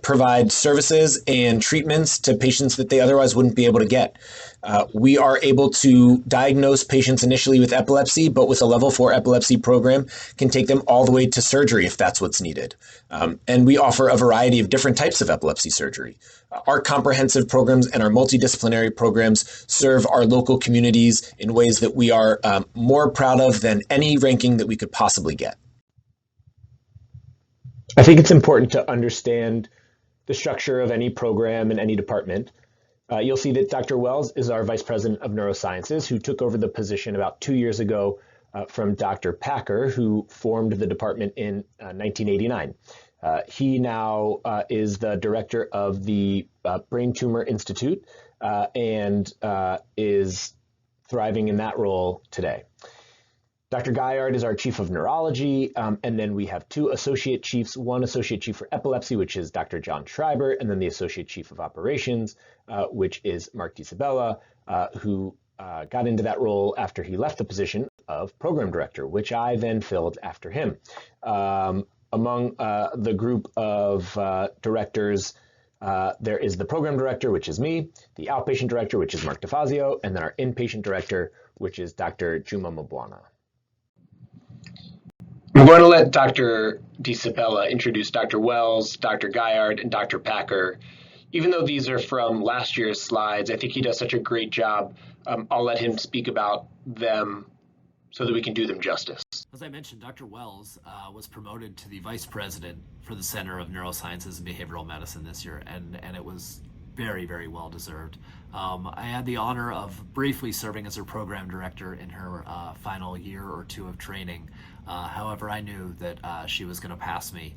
provide services and treatments to patients that they otherwise wouldn't be able to get. We are able to diagnose patients initially with epilepsy, but with a level 4 epilepsy program can take them all the way to surgery if that's what's needed. And we offer a variety of different types of epilepsy surgery. Our comprehensive programs and our multidisciplinary programs serve our local communities in ways that we are more proud of than any ranking that we could possibly get. I think it's important to understand the structure of any program in any department. You'll see that Dr. Wells is our Vice President of Neurosciences, who took over the position about 2 years ago from Dr. Packer, who formed the department in 1989. He now is the director of the Brain Tumor Institute and is thriving in that role today. Dr. Guyard is our chief of neurology, and then we have two associate chiefs, one associate chief for epilepsy, which is Dr. John Schreiber, and then the associate chief of operations, which is Mark DiSabella, who got into that role after he left the position of program director, which I then filled after him. Among the group of directors, there is the program director, which is me, the outpatient director, which is Mark DeFazio, and then our inpatient director, which is Dr. Juma Mabwana. I'm going to let Dr. DiSabella introduce Dr. Wells, Dr. Guyard, and Dr. Packer. Even though these are from last year's slides, I think he does such a great job. I'll let him speak about them so that we can do them justice. As I mentioned, Dr. Wells was promoted to the vice president for the Center of Neurosciences and Behavioral Medicine this year, and it was very, very well deserved. I had the honor of briefly serving as her program director in her final year or two of training. However, I knew that she was going to pass me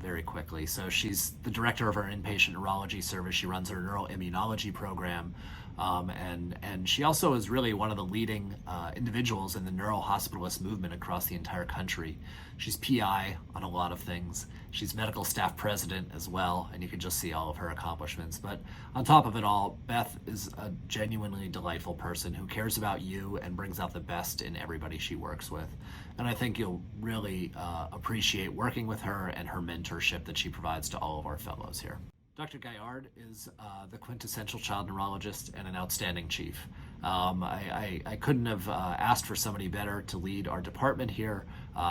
very quickly. So she's the director of our inpatient neurology service. She runs our neuroimmunology program. And she also is really one of the leading individuals in the neurohospitalist movement across the entire country. She's PI on a lot of things. She's medical staff president as well, and you can just see all of her accomplishments. But on top of it all, Beth is a genuinely delightful person who cares about you and brings out the best in everybody she works with. And I think you'll really appreciate working with her and her mentorship that she provides to all of our fellows here. Dr. Guyard is the quintessential child neurologist and an outstanding chief. I couldn't have asked for somebody better to lead our department here.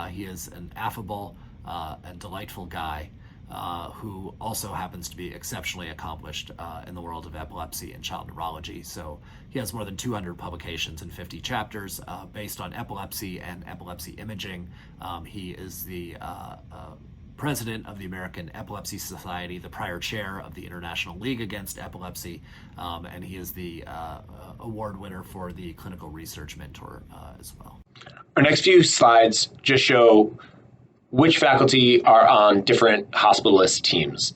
He is an affable and delightful guy who also happens to be exceptionally accomplished in the world of epilepsy and child neurology. So he has more than 200 publications and 50 chapters based on epilepsy and epilepsy imaging. He is the president of the American Epilepsy Society, the prior chair of the International League Against Epilepsy, and he is the award winner for the Clinical Research Mentor as well. Our next few slides just show which faculty are on different hospitalist teams.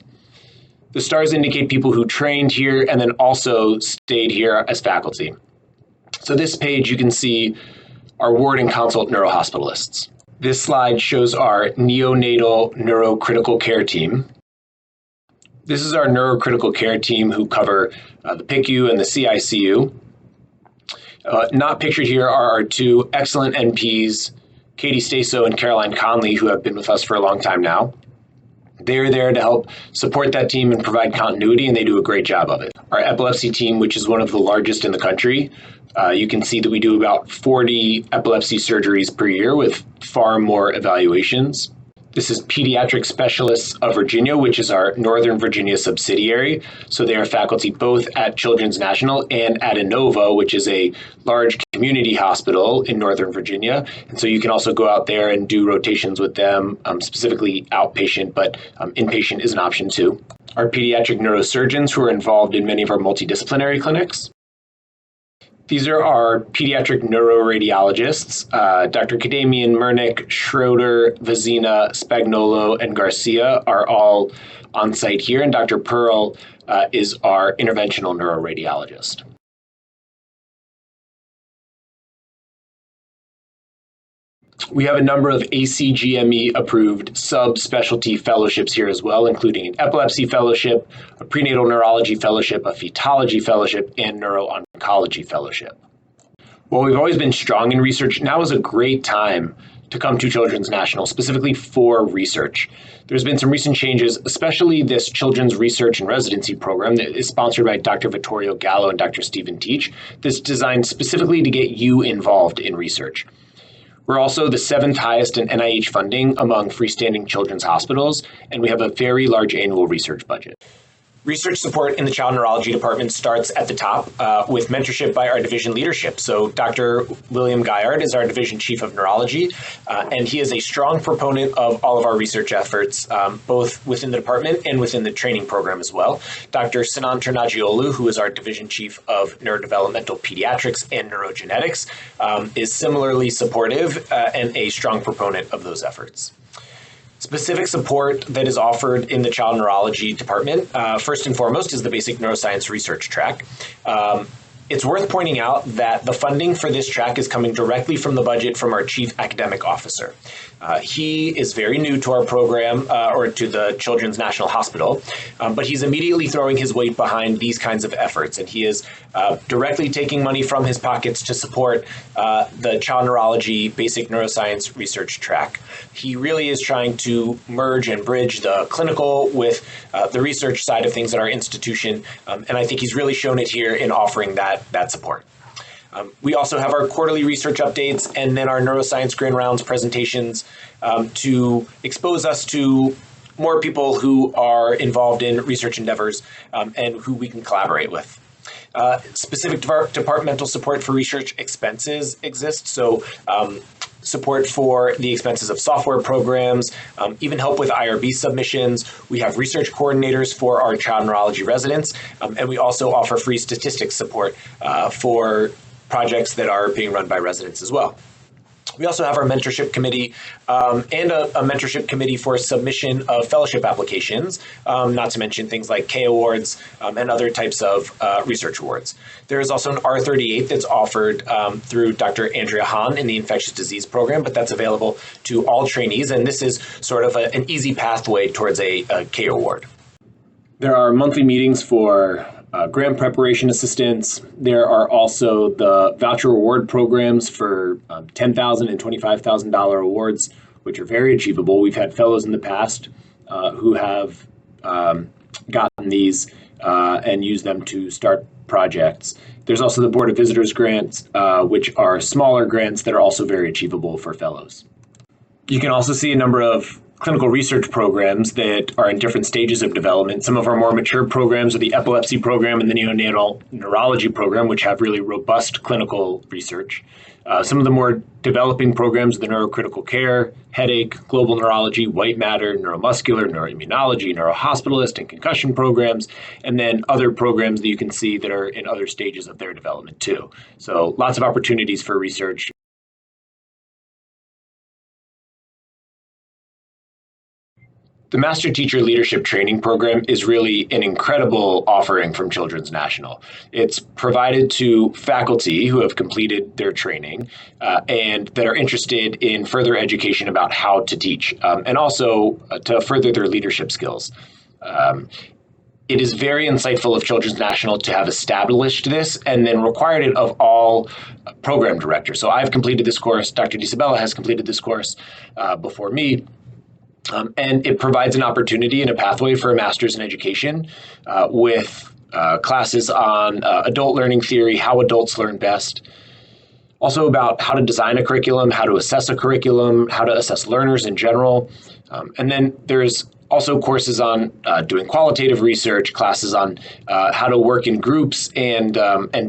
The stars indicate people who trained here and then also stayed here as faculty. So this page you can see our ward and consult neurohospitalists. This slide shows our neonatal neurocritical care team. This is our neurocritical care team who cover the PICU and the CICU. Not pictured here are our two excellent NPs, Katie Staso and Caroline Conley, who have been with us for a long time now. They're there to help support that team and provide continuity, and they do a great job of it. Our epilepsy team, which is one of the largest in the country, you can see that we do about 40 epilepsy surgeries per year with far more evaluations. This is Pediatric Specialists of Virginia, which is our Northern Virginia subsidiary. So they are faculty both at Children's National and at Inova, which is a large community hospital in Northern Virginia. And so you can also go out there and do rotations with them, specifically outpatient, but inpatient is an option too. Our pediatric neurosurgeons who are involved in many of our multidisciplinary clinics. These are our pediatric neuroradiologists, Dr. Kadamian, Mernick, Schroeder, Vazina, Spagnolo, and Garcia are all on site here, and Dr. Pearl is our interventional neuroradiologist. We have a number of ACGME-approved subspecialty fellowships here as well, including an epilepsy fellowship, a prenatal neurology fellowship, a fetology fellowship, and neuro-oncology fellowship. While we've always been strong in research, now is a great time to come to Children's National, specifically for research. There's been some recent changes, especially this Children's Research and Residency program that is sponsored by Dr. Vittorio Gallo and Dr. Stephen Teach, that's designed specifically to get you involved in research. We're also the 7th highest in NIH funding among freestanding children's hospitals, and we have a very large annual research budget. Research support in the child neurology department starts at the top with mentorship by our division leadership. So Dr. William Guyard is our division chief of neurology, and he is a strong proponent of all of our research efforts, both within the department and within the training program as well. Dr. Sinan Ternagiolu, who is our division chief of neurodevelopmental pediatrics and neurogenetics, is similarly supportive and a strong proponent of those efforts. Specific support that is offered in the child neurology department, first and foremost, is the basic neuroscience research track. It's worth pointing out that the funding for this track is coming directly from the budget from our chief academic officer. He is very new to our program or to the Children's National Hospital, but he's immediately throwing his weight behind these kinds of efforts, and he is directly taking money from his pockets to support the child neurology basic neuroscience research track. He really is trying to merge and bridge the clinical with the research side of things at our institution, and I think he's really shown it here in offering that support. We also have our quarterly research updates and then our neuroscience grand rounds presentations to expose us to more people who are involved in research endeavors and who we can collaborate with. Specific departmental support for research expenses exists, so support for the expenses of software programs, even help with IRB submissions. We have research coordinators for our child neurology residents, and we also offer free statistics support for projects that are being run by residents as well. We also have our mentorship committee and a mentorship committee for submission of fellowship applications, not to mention things like K awards and other types of research awards. There is also an R38 that's offered through Dr. Andrea Hahn in the infectious disease program, but that's available to all trainees, and this is sort of an easy pathway towards a K award. There are monthly meetings for grant preparation assistance. There are also the voucher award programs for $10,000 and $25,000 awards, which are very achievable. We've had fellows in the past who have gotten these and used them to start projects. There's also the Board of Visitors grants, which are smaller grants that are also very achievable for fellows. You can also see a number of clinical research programs that are in different stages of development. Some of our more mature programs are the epilepsy program and the neonatal neurology program, which have really robust clinical research. Some of the more developing programs are the neurocritical care, headache, global neurology, white matter, neuromuscular, neuroimmunology, neurohospitalist, and concussion programs, and then other programs that you can see that are in other stages of their development too. So lots of opportunities for research. The Master Teacher Leadership Training Program is really an incredible offering from Children's National. It's provided to faculty who have completed their training and that are interested in further education about how to teach and also to further their leadership skills. It is very insightful of Children's National to have established this and then required it of all program directors. So I've completed this course. Dr. DiSabella has completed this course before me. And it provides an opportunity and a pathway for a master's in education with classes on adult learning theory, how adults learn best, also about how to design a curriculum, how to assess a curriculum, how to assess learners in general. And then there's also courses on doing qualitative research, classes on how to work in groups and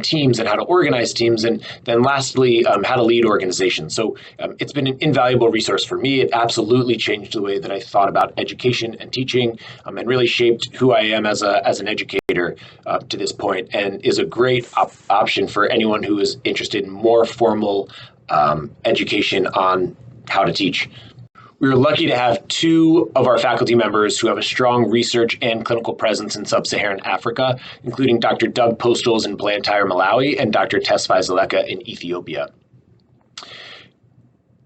teams and how to organize teams, and then lastly, how to lead organizations. So it's been an invaluable resource for me. It absolutely changed the way that I thought about education and teaching and really shaped who I am as an educator to this point, and is a great option for anyone who is interested in more formal education on how to teach. We were lucky to have two of our faculty members who have a strong research and clinical presence in sub-Saharan Africa, including Dr. Doug Postles in Blantyre, Malawi, and Dr. Tess Vaizeleka in Ethiopia.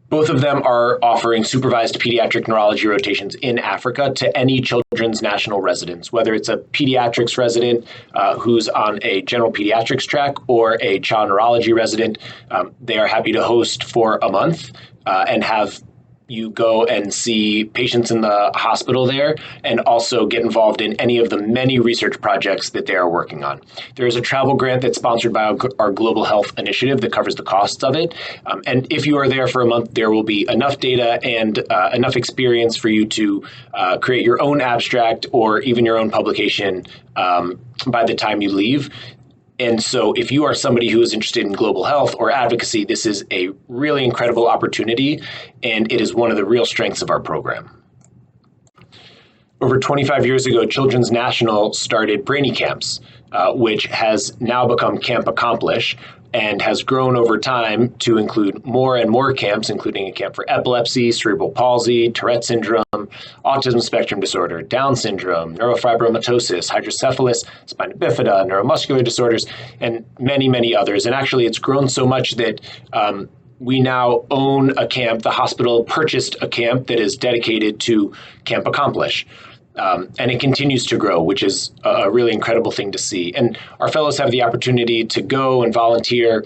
Both of them are offering supervised pediatric neurology rotations in Africa to any Children's National residents, whether it's a pediatrics resident who's on a general pediatrics track or a child neurology resident. They are happy to host for a month and have you go and see patients in the hospital there and also get involved in any of the many research projects that they are working on. There is a travel grant that's sponsored by our Global Health Initiative that covers the costs of it. And if you are there for a month, there will be enough data and enough experience for you to create your own abstract or even your own publication by the time you leave. And so if you are somebody who is interested in global health or advocacy, this is a really incredible opportunity, and it is one of the real strengths of our program. Over 25 years ago, Children's National started Brainy Camps, which has now become Camp Accomplish, and has grown over time to include more and more camps, including a camp for epilepsy, cerebral palsy, Tourette syndrome, autism spectrum disorder, Down syndrome, neurofibromatosis, hydrocephalus, spina bifida, neuromuscular disorders, and many, many others. And actually, it's grown so much that we now own a camp. The hospital purchased a camp that is dedicated to Camp Accomplish. And it continues to grow, which is a really incredible thing to see. And our fellows have the opportunity to go and volunteer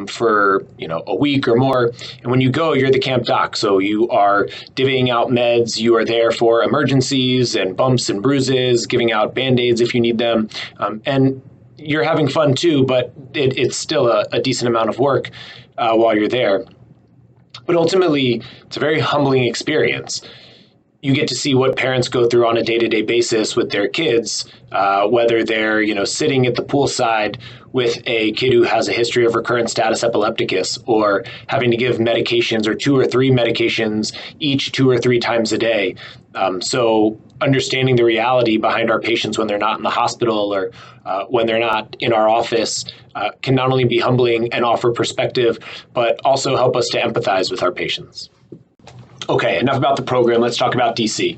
for a week or more. And when you go, you're the camp doc. So you are divvying out meds. You are there for emergencies and bumps and bruises, giving out Band-Aids if you need them. And you're having fun too, but it's still a decent amount of work while you're there. But ultimately, it's a very humbling experience. You get to see what parents go through on a day-to-day basis with their kids, whether they're, sitting at the poolside with a kid who has a history of recurrent status epilepticus, or having to give medications or 2 or 3 medications each 2 or 3 times a day. So understanding the reality behind our patients when they're not in the hospital or when they're not in our office can not only be humbling and offer perspective, but also help us to empathize with our patients. Okay, enough about the program. Let's talk about DC.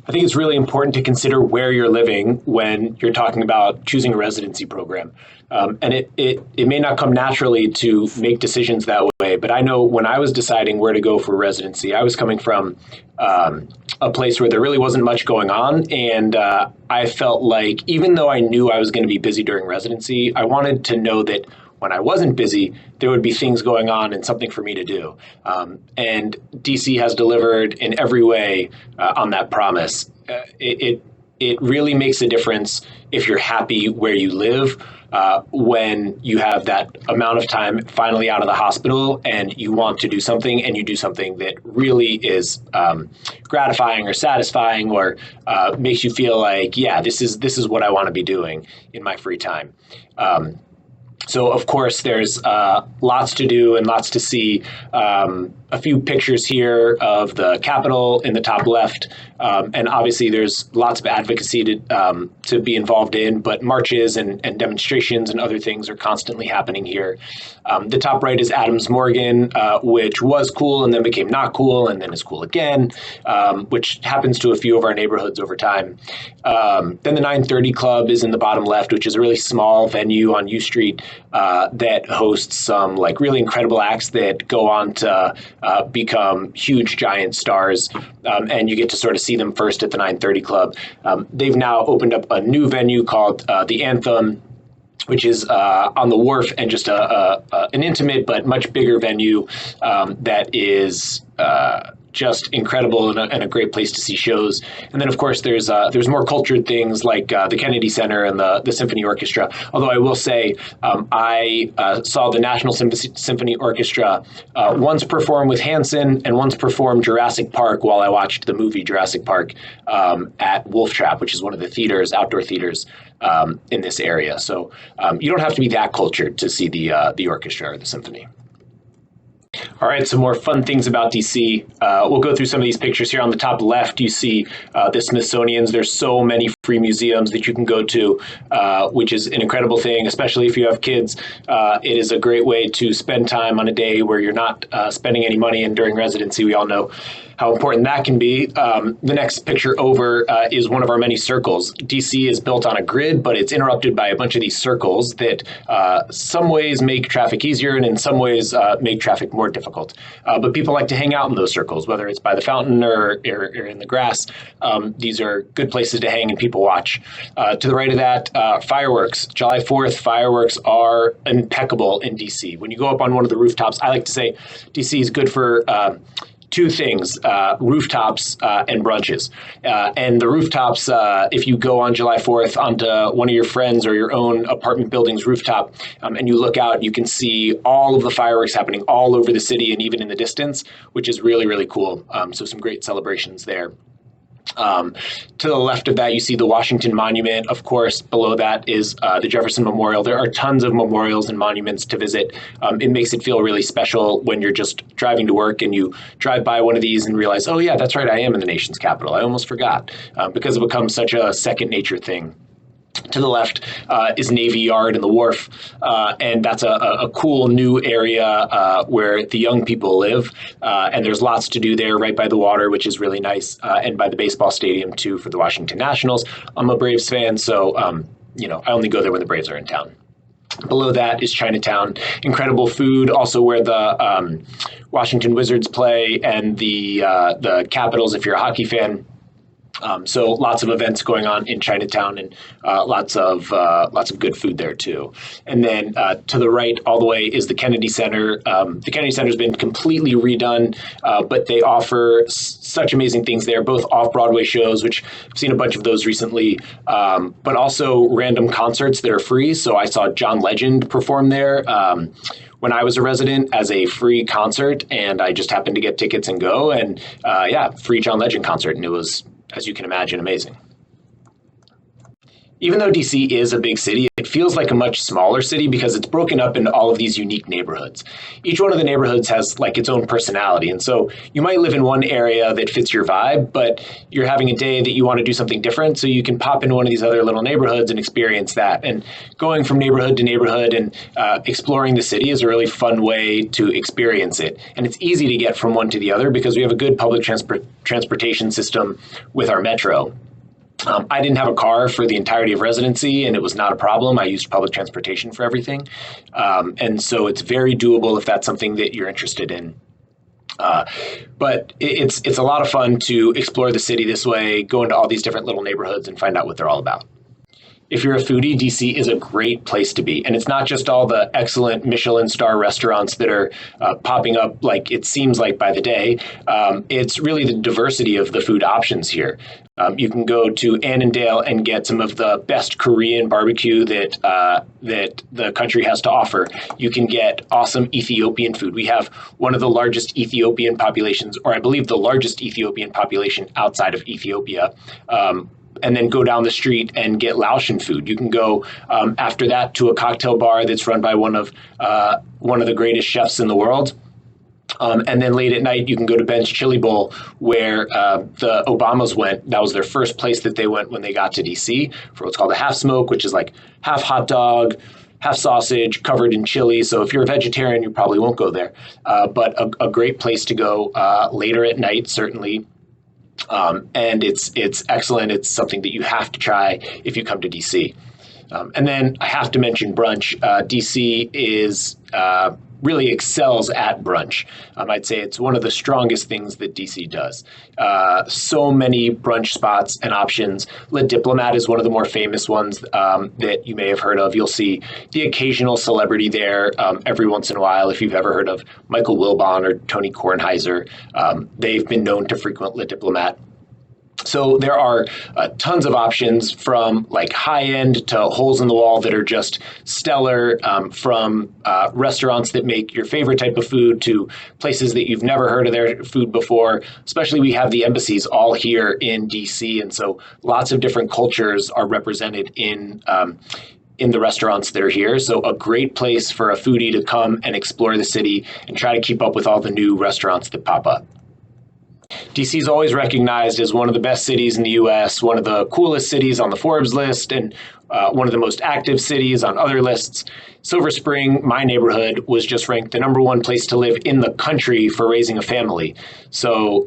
I think it's really important to consider where you're living when you're talking about choosing a residency program. And it may not come naturally to make decisions that way, but I know when I was deciding where to go for residency, I was coming from a place where there really wasn't much going on. And I felt like even though I knew I was going to be busy during residency, I wanted to know that when I wasn't busy, there would be things going on and something for me to do. And DC has delivered in every way on that promise. It really makes a difference if you're happy where you live when you have that amount of time finally out of the hospital and you want to do something and you do something that really is gratifying or satisfying or makes you feel like, yeah, this is what I want to be doing in my free time. So, of course, there's lots to do and lots to see. A few pictures here of the Capitol in the top left. And obviously, there's lots of advocacy to be involved in, but marches and demonstrations and other things are constantly happening here. The top right is Adams Morgan, which was cool and then became not cool and then is cool again, which happens to a few of our neighborhoods over time. Then the 930 Club is in the bottom left, which is a really small venue on U Street that hosts some really incredible acts that go on to become huge, giant stars, and you get to sort of see them first at the 930 Club. They've now opened up a new venue called the Anthem, which is on the wharf and just an intimate but much bigger venue that is just incredible and a great place to see shows. And then, of course, there's more cultured things like the Kennedy Center and the Symphony Orchestra. Although I will say I saw the National Symphony Orchestra once perform with Hanson and once perform Jurassic Park while I watched the movie Jurassic Park at Wolf Trap, which is one of the outdoor theaters in this area. So you don't have to be that cultured to see the orchestra or the symphony. All right, some more fun things about DC. We'll go through some of these pictures here. On the top left, you see the Smithsonian's. There's so many free museums that you can go to, which is an incredible thing, especially if you have kids. It is a great way to spend time on a day where you're not spending any money, and during residency, we all know how important that can be. The next picture over is one of our many circles. DC is built on a grid, but it's interrupted by a bunch of these circles that some ways make traffic easier and in some ways make traffic more difficult. But people like to hang out in those circles, whether it's by the fountain or in the grass. These are good places to hang and people watch. To the right of that, fireworks. July 4th fireworks are impeccable in DC. When you go up on one of the rooftops, I like to say DC is good for two things, rooftops and brunches. And the rooftops, if you go on July 4th onto one of your friends or your own apartment building's rooftop, and you look out, you can see all of the fireworks happening all over the city and even in the distance, which is really, really cool. So some great celebrations there. To the left of that, you see the Washington Monument. Of course, below that is the Jefferson Memorial. There are tons of memorials and monuments to visit. It makes it feel really special when you're just driving to work and you drive by one of these and realize, oh yeah, that's right, I am in the nation's capital. I almost forgot, because it becomes such a second nature thing. To the left is Navy Yard and the Wharf, and that's a cool new area where the young people live, and there's lots to do there right by the water, which is really nice, and by the baseball stadium too for the Washington Nationals. I'm a Braves fan, so I only go there when the Braves are in town. Below that is Chinatown. Incredible food, also where the Washington Wizards play, and the Capitals if you're a hockey fan. So lots of events going on in Chinatown, and lots of good food there too. And then to the right, all the way, is the Kennedy Center. The Kennedy Center has been completely redone, but they offer such amazing things there, both off-Broadway shows, which I've seen a bunch of those recently, but also random concerts that are free. So I saw John Legend perform there when I was a resident as a free concert, and I just happened to get tickets and go, and free John Legend concert, and it was, as you can imagine, amazing. Even though DC is a big city, it feels like a much smaller city because it's broken up into all of these unique neighborhoods. Each one of the neighborhoods has like its own personality. And so you might live in one area that fits your vibe, but you're having a day that you want to do something different. So you can pop into one of these other little neighborhoods and experience that. And going from neighborhood to neighborhood and exploring the city is a really fun way to experience it. And it's easy to get from one to the other because we have a good public transportation system with our metro. I didn't have a car for the entirety of residency, and it was not a problem. I used public transportation for everything. And so it's very doable if that's something that you're interested in. But it's a lot of fun to explore the city this way, go into all these different little neighborhoods and find out what they're all about. If you're a foodie, DC is a great place to be. And it's not just all the excellent Michelin star restaurants that are popping up like it seems like by the day. It's really the diversity of the food options here. You can go to Annandale and get some of the best Korean barbecue that the country has to offer. You can get awesome Ethiopian food. We have one of the largest Ethiopian populations, or I believe the largest Ethiopian population outside of Ethiopia. And then go down the street and get Laotian food. You can go after that to a cocktail bar that's run by one of the greatest chefs in the world. And then late at night, you can go to Ben's Chili Bowl, where the Obamas went. That was their first place that they went when they got to DC, for what's called a half smoke, which is like half hot dog, half sausage covered in chili. So if you're a vegetarian, you probably won't go there. But a great place to go later at night, certainly. And it's excellent. It's something that you have to try if you come to DC. And then I have to mention brunch. DC is really excels at brunch. I'd say it's one of the strongest things that DC does. So many brunch spots and options. Le Diplomat is one of the more famous ones that you may have heard of. You'll see the occasional celebrity there every once in a while. If you've ever heard of Michael Wilbon or Tony Kornheiser, they've been known to frequent Le Diplomat. So there are tons of options, from like high end to holes in the wall that are just stellar, from restaurants that make your favorite type of food to places that you've never heard of their food before. Especially we have the embassies all here in DC, and so lots of different cultures are represented in the restaurants that are here. So a great place for a foodie to come and explore the city and try to keep up with all the new restaurants that pop up. DC is always recognized as one of the best cities in the U.S., one of the coolest cities on the Forbes list, and one of the most active cities on other lists. Silver Spring, my neighborhood, was just ranked the #1 place to live in the country for raising a family. So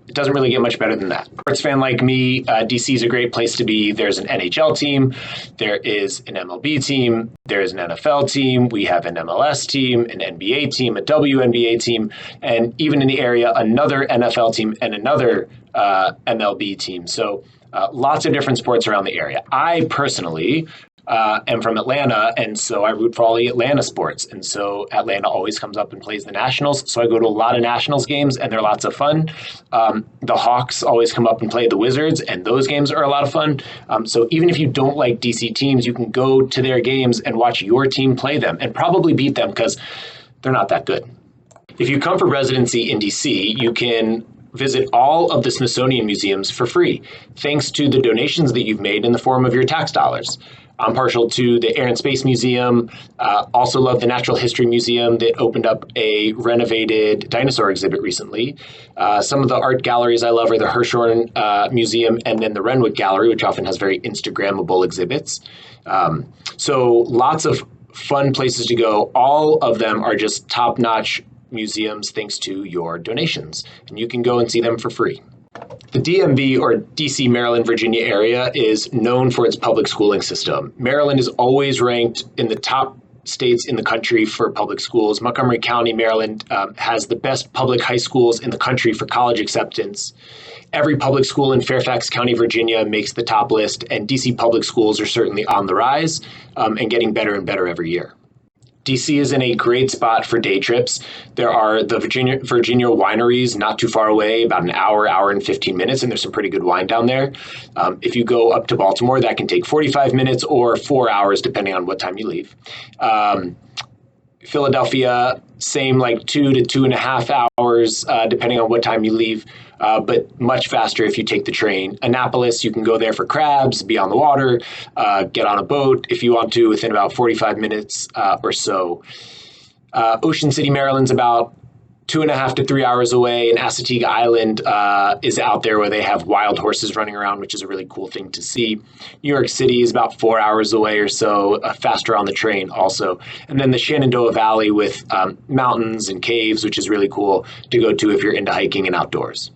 it doesn't really get much better than that. Sports fan like me, DC is a great place to be. There's an NHL team, there is an MLB team, there is an NFL team, we have an MLS team, an NBA team, a WNBA team, and even in the area, another NFL team and another MLB team. So lots of different sports around the area. I personally am from Atlanta, and so I root for all the Atlanta sports. And so Atlanta always comes up and plays the Nationals. So I go to a lot of Nationals games, and they're lots of fun. The Hawks always come up and play the Wizards, and those games are a lot of fun. So even if you don't like DC teams, you can go to their games and watch your team play them and probably beat them because they're not that good. If you come for residency in DC, you can visit all of the Smithsonian museums for free, thanks to the donations that you've made in the form of your tax dollars. I'm partial to the Air and Space Museum, also love the Natural History Museum that opened up a renovated dinosaur exhibit recently. Some of the art galleries I love are the Hirshhorn Museum and then the Renwick Gallery, which often has very Instagrammable exhibits. So lots of fun places to go. All of them are just top-notch museums thanks to your donations, and you can go and see them for free. The DMV, or DC, Maryland, Virginia area is known for its public schooling system. Maryland is always ranked in the top states in the country for public schools. Montgomery County, Maryland has the best public high schools in the country for college acceptance. Every public school in Fairfax County, Virginia makes the top list, and DC public schools are certainly on the rise and getting better and better every year. DC is in a great spot for day trips. There are the Virginia wineries not too far away, about an hour and 15 minutes, and there's some pretty good wine down there. If you go up to Baltimore, that can take 45 minutes or 4 hours, depending on what time you leave. Philadelphia, same, like 2 to 2.5 hours, depending on what time you leave, but much faster if you take the train. Annapolis, you can go there for crabs, be on the water, get on a boat if you want to within about 45 minutes or so. Ocean City, Maryland's about 2.5 to 3 hours away, and Assateague Island is out there where they have wild horses running around, which is a really cool thing to see. New York City is about 4 hours away or so, faster on the train also. And then the Shenandoah Valley with mountains and caves, which is really cool to go to if you're into hiking and outdoors.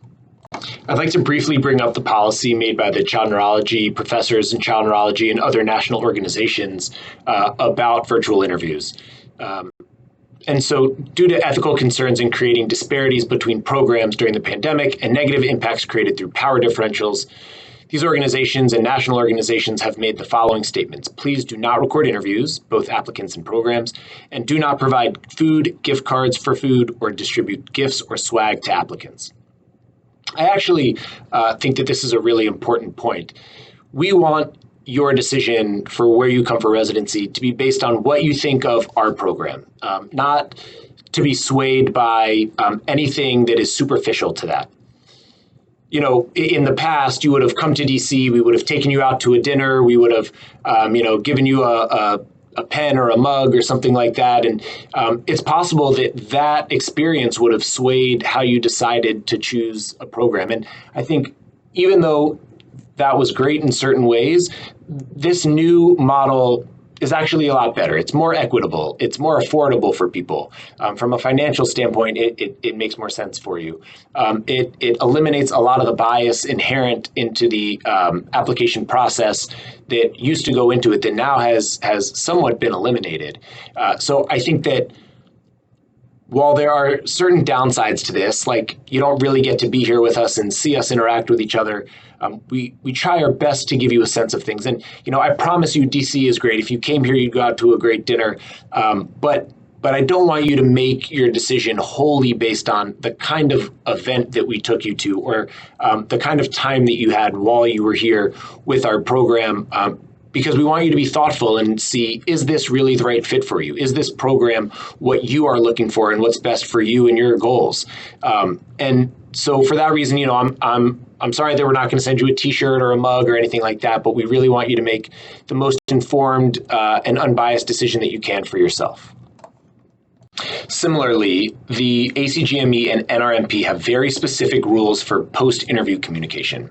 I'd like to briefly bring up the policy made by the child neurology professors in child neurology and other national organizations about virtual interviews. And so due to ethical concerns in creating disparities between programs during the pandemic and negative impacts created through power differentials, these organizations and national organizations have made the following statements. Please do not record interviews, both applicants and programs, and do not provide food, gift cards for food, or distribute gifts or swag to applicants. I actually think that this is a really important point. We want your decision for where you come for residency to be based on what you think of our program, not to be swayed by anything that is superficial to that. You know, in the past, you would have come to DC, we would have taken you out to a dinner, we would have, given you a pen or a mug or something like that. And it's possible that that experience would have swayed how you decided to choose a program. And I think even though that was great in certain ways, this new model is actually a lot better. It's more equitable. It's more affordable for people. From a financial standpoint, it makes more sense for you. It eliminates a lot of the bias inherent into the application process that used to go into it that now has somewhat been eliminated. So I think that while there are certain downsides to this, like you don't really get to be here with us and see us interact with each other, we try our best to give you a sense of things. And, I promise you DC is great. If you came here, you'd go out to a great dinner. But I don't want you to make your decision wholly based on the kind of event that we took you to or the kind of time that you had while you were here with our program. Because we want you to be thoughtful and see, is this really the right fit for you? Is this program what you are looking for and what's best for you and your goals? And so for that reason, I'm sorry that we're not going to send you a T-shirt or a mug or anything like that, but we really want you to make the most informed and unbiased decision that you can for yourself. Similarly, the ACGME and NRMP have very specific rules for post-interview communication.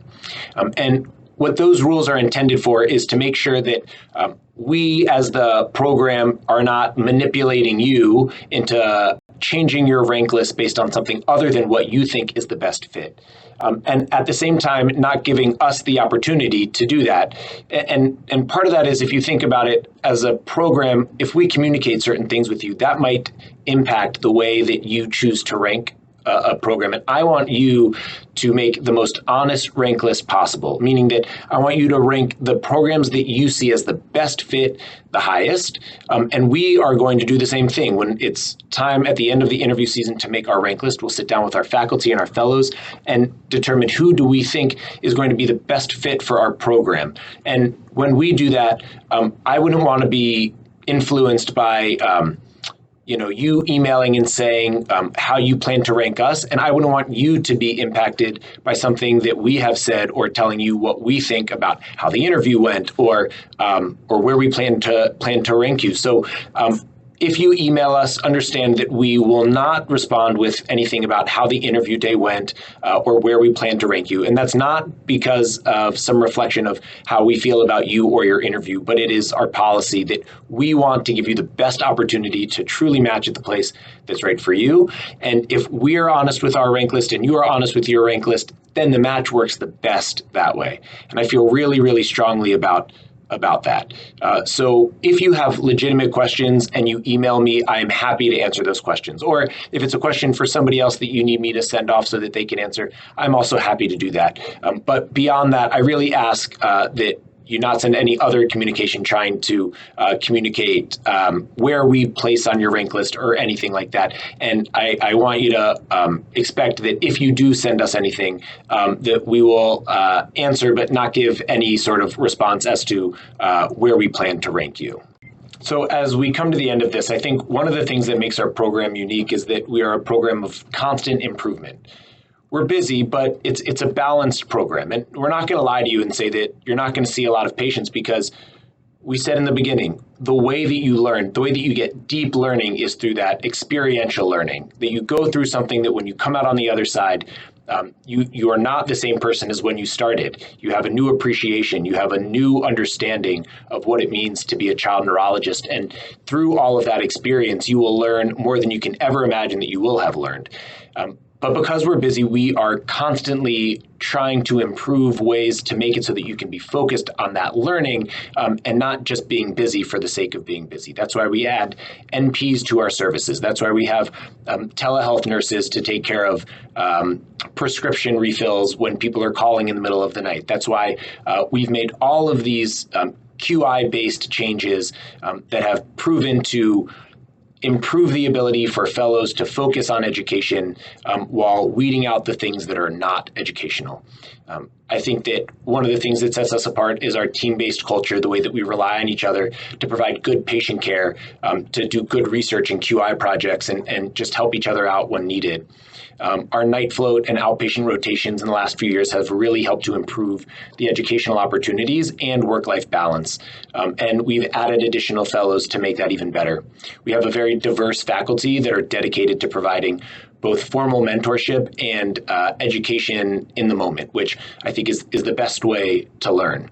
And what those rules are intended for is to make sure that we as the program are not manipulating you into changing your rank list based on something other than what you think is the best fit. And at the same time, not giving us the opportunity to do that. And part of that is, if you think about it as a program, if we communicate certain things with you, that might impact the way that you choose to rank a program, and I want you to make the most honest rank list possible, meaning that I want you to rank the programs that you see as the best fit the highest. And we are going to do the same thing. When it's time at the end of the interview season to make our rank list, we'll sit down with our faculty and our fellows and determine who do we think is going to be the best fit for our program. And when we do that, I wouldn't want to be influenced by you emailing and saying how you plan to rank us, and I wouldn't want you to be impacted by something that we have said or telling you what we think about how the interview went or where we plan to rank you. So if you email us, understand that we will not respond with anything about how the interview day went or where we plan to rank you. And that's not because of some reflection of how we feel about you or your interview, but it is our policy that we want to give you the best opportunity to truly match at the place that's right for you. And if we're honest with our rank list and you are honest with your rank list, then the match works the best that way. And I feel really, really strongly about that. So if you have legitimate questions and you email me, I am happy to answer those questions. Or if it's a question for somebody else that you need me to send off so that they can answer, I'm also happy to do that. But beyond that, I really ask that you not send any other communication trying to communicate where we place on your rank list or anything like that. And I want you to expect that if you do send us anything, that we will answer but not give any sort of response as to where we plan to rank you. So as we come to the end of this, I think one of the things that makes our program unique is that we are a program of constant improvement. We're busy, but it's a balanced program. And we're not going to lie to you and say that you're not going to see a lot of patients, because we said in the beginning, the way that you learn, the way that you get deep learning is through that experiential learning, that you go through something that when you come out on the other side, you are not the same person as when you started. You have a new appreciation. You have a new understanding of what it means to be a child neurologist. And through all of that experience, you will learn more than you can ever imagine that you will have learned. But because we're busy, we are constantly trying to improve ways to make it so that you can be focused on that learning and not just being busy for the sake of being busy. That's why we add NPs to our services. That's why we have telehealth nurses to take care of prescription refills when people are calling in the middle of the night. That's why we've made all of these QI-based changes that have proven to improve the ability for fellows to focus on education while weeding out the things that are not educational. I think that one of the things that sets us apart is our team-based culture, the way that we rely on each other to provide good patient care, to do good research and QI projects, and just help each other out when needed. Our night float and outpatient rotations in the last few years have really helped to improve the educational opportunities and work-life balance. And we've added additional fellows to make that even better. We have a very diverse faculty that are dedicated to providing both formal mentorship and education in the moment, which I think is the best way to learn.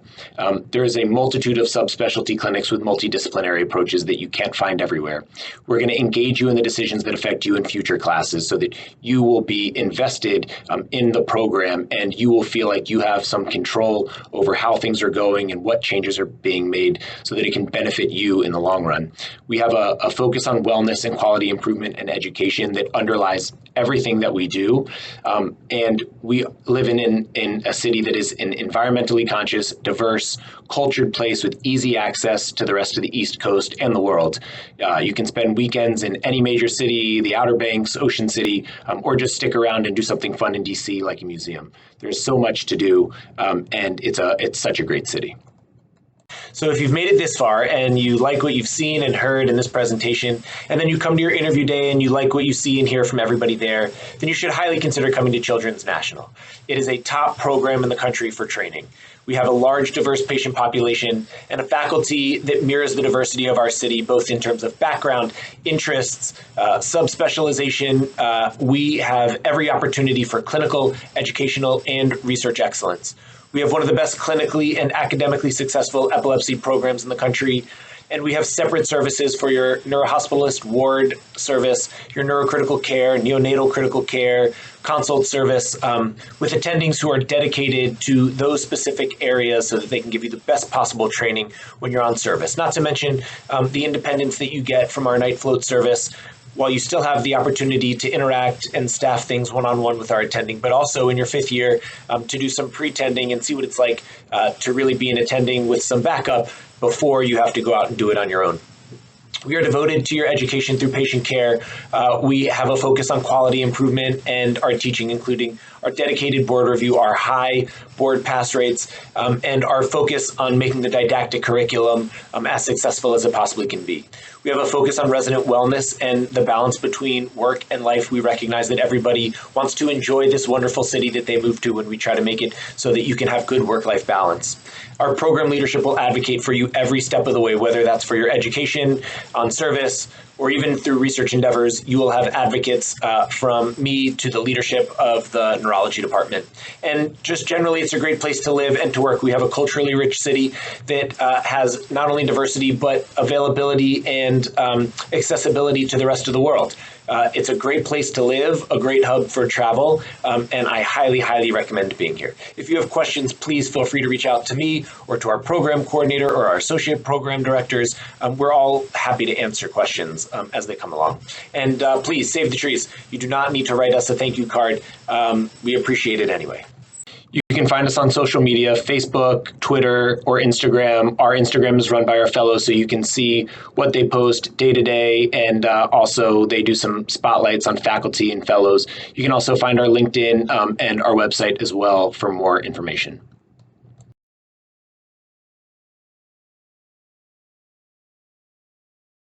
There is a multitude of subspecialty clinics with multidisciplinary approaches that you can't find everywhere. We're going to engage you in the decisions that affect you in future classes so that you will be invested in the program and you will feel like you have some control over how things are going and what changes are being made so that it can benefit you in the long run. We have a focus on wellness and quality improvement and education that underlies everything that we do. And we live in a city that is an environmentally conscious, diverse, cultured place with easy access to the rest of the East Coast and the world. You can spend weekends in any major city, the Outer Banks, Ocean City, or just stick around and do something fun in DC like a museum. There's so much to do, and it's such a great city. So if you've made it this far and you like what you've seen and heard in this presentation, and then you come to your interview day and you like what you see and hear from everybody there, then you should highly consider coming to Children's National. It is a top program in the country for training. We have a large, diverse patient population and a faculty that mirrors the diversity of our city, both in terms of background, interests, subspecialization. We have every opportunity for clinical, educational, and research excellence. We have one of the best clinically and academically successful epilepsy programs in the country, and we have separate services for your neurohospitalist ward service, your neurocritical care, neonatal critical care, consult service, with attendings who are dedicated to those specific areas so that they can give you the best possible training when you're on service. Not to mention the independence that you get from our night float service, while you still have the opportunity to interact and staff things one-on-one with our attending, but also in your 5th year to do some pre-tending and see what it's like to really be an attending with some backup before you have to go out and do it on your own. We are devoted to your education through patient care. We have a focus on quality improvement and our teaching, including our dedicated board review, our high board pass rates, and our focus on making the didactic curriculum as successful as it possibly can be. We have a focus on resident wellness and the balance between work and life. We recognize that everybody wants to enjoy this wonderful city that they moved to, and we try to make it so that you can have good work-life balance. Our program leadership will advocate for you every step of the way, whether that's for your education, on service, or even through research endeavors. You will have advocates from me to the leadership of the neurology department. And just generally, it's a great place to live and to work. We have a culturally rich city that has not only diversity, but availability and accessibility to the rest of the world. It's a great place to live, a great hub for travel, and I highly, highly recommend being here. If you have questions, please feel free to reach out to me or to our program coordinator or our associate program directors. We're all happy to answer questions as they come along. And please save the trees. You do not need to write us a thank you card. We appreciate it anyway. You can find us on social media, Facebook, Twitter, or Instagram. Our Instagram is run by our fellows, so you can see what they post day to day, and also they do some spotlights on faculty and fellows. You can also find our LinkedIn and our website as well for more information.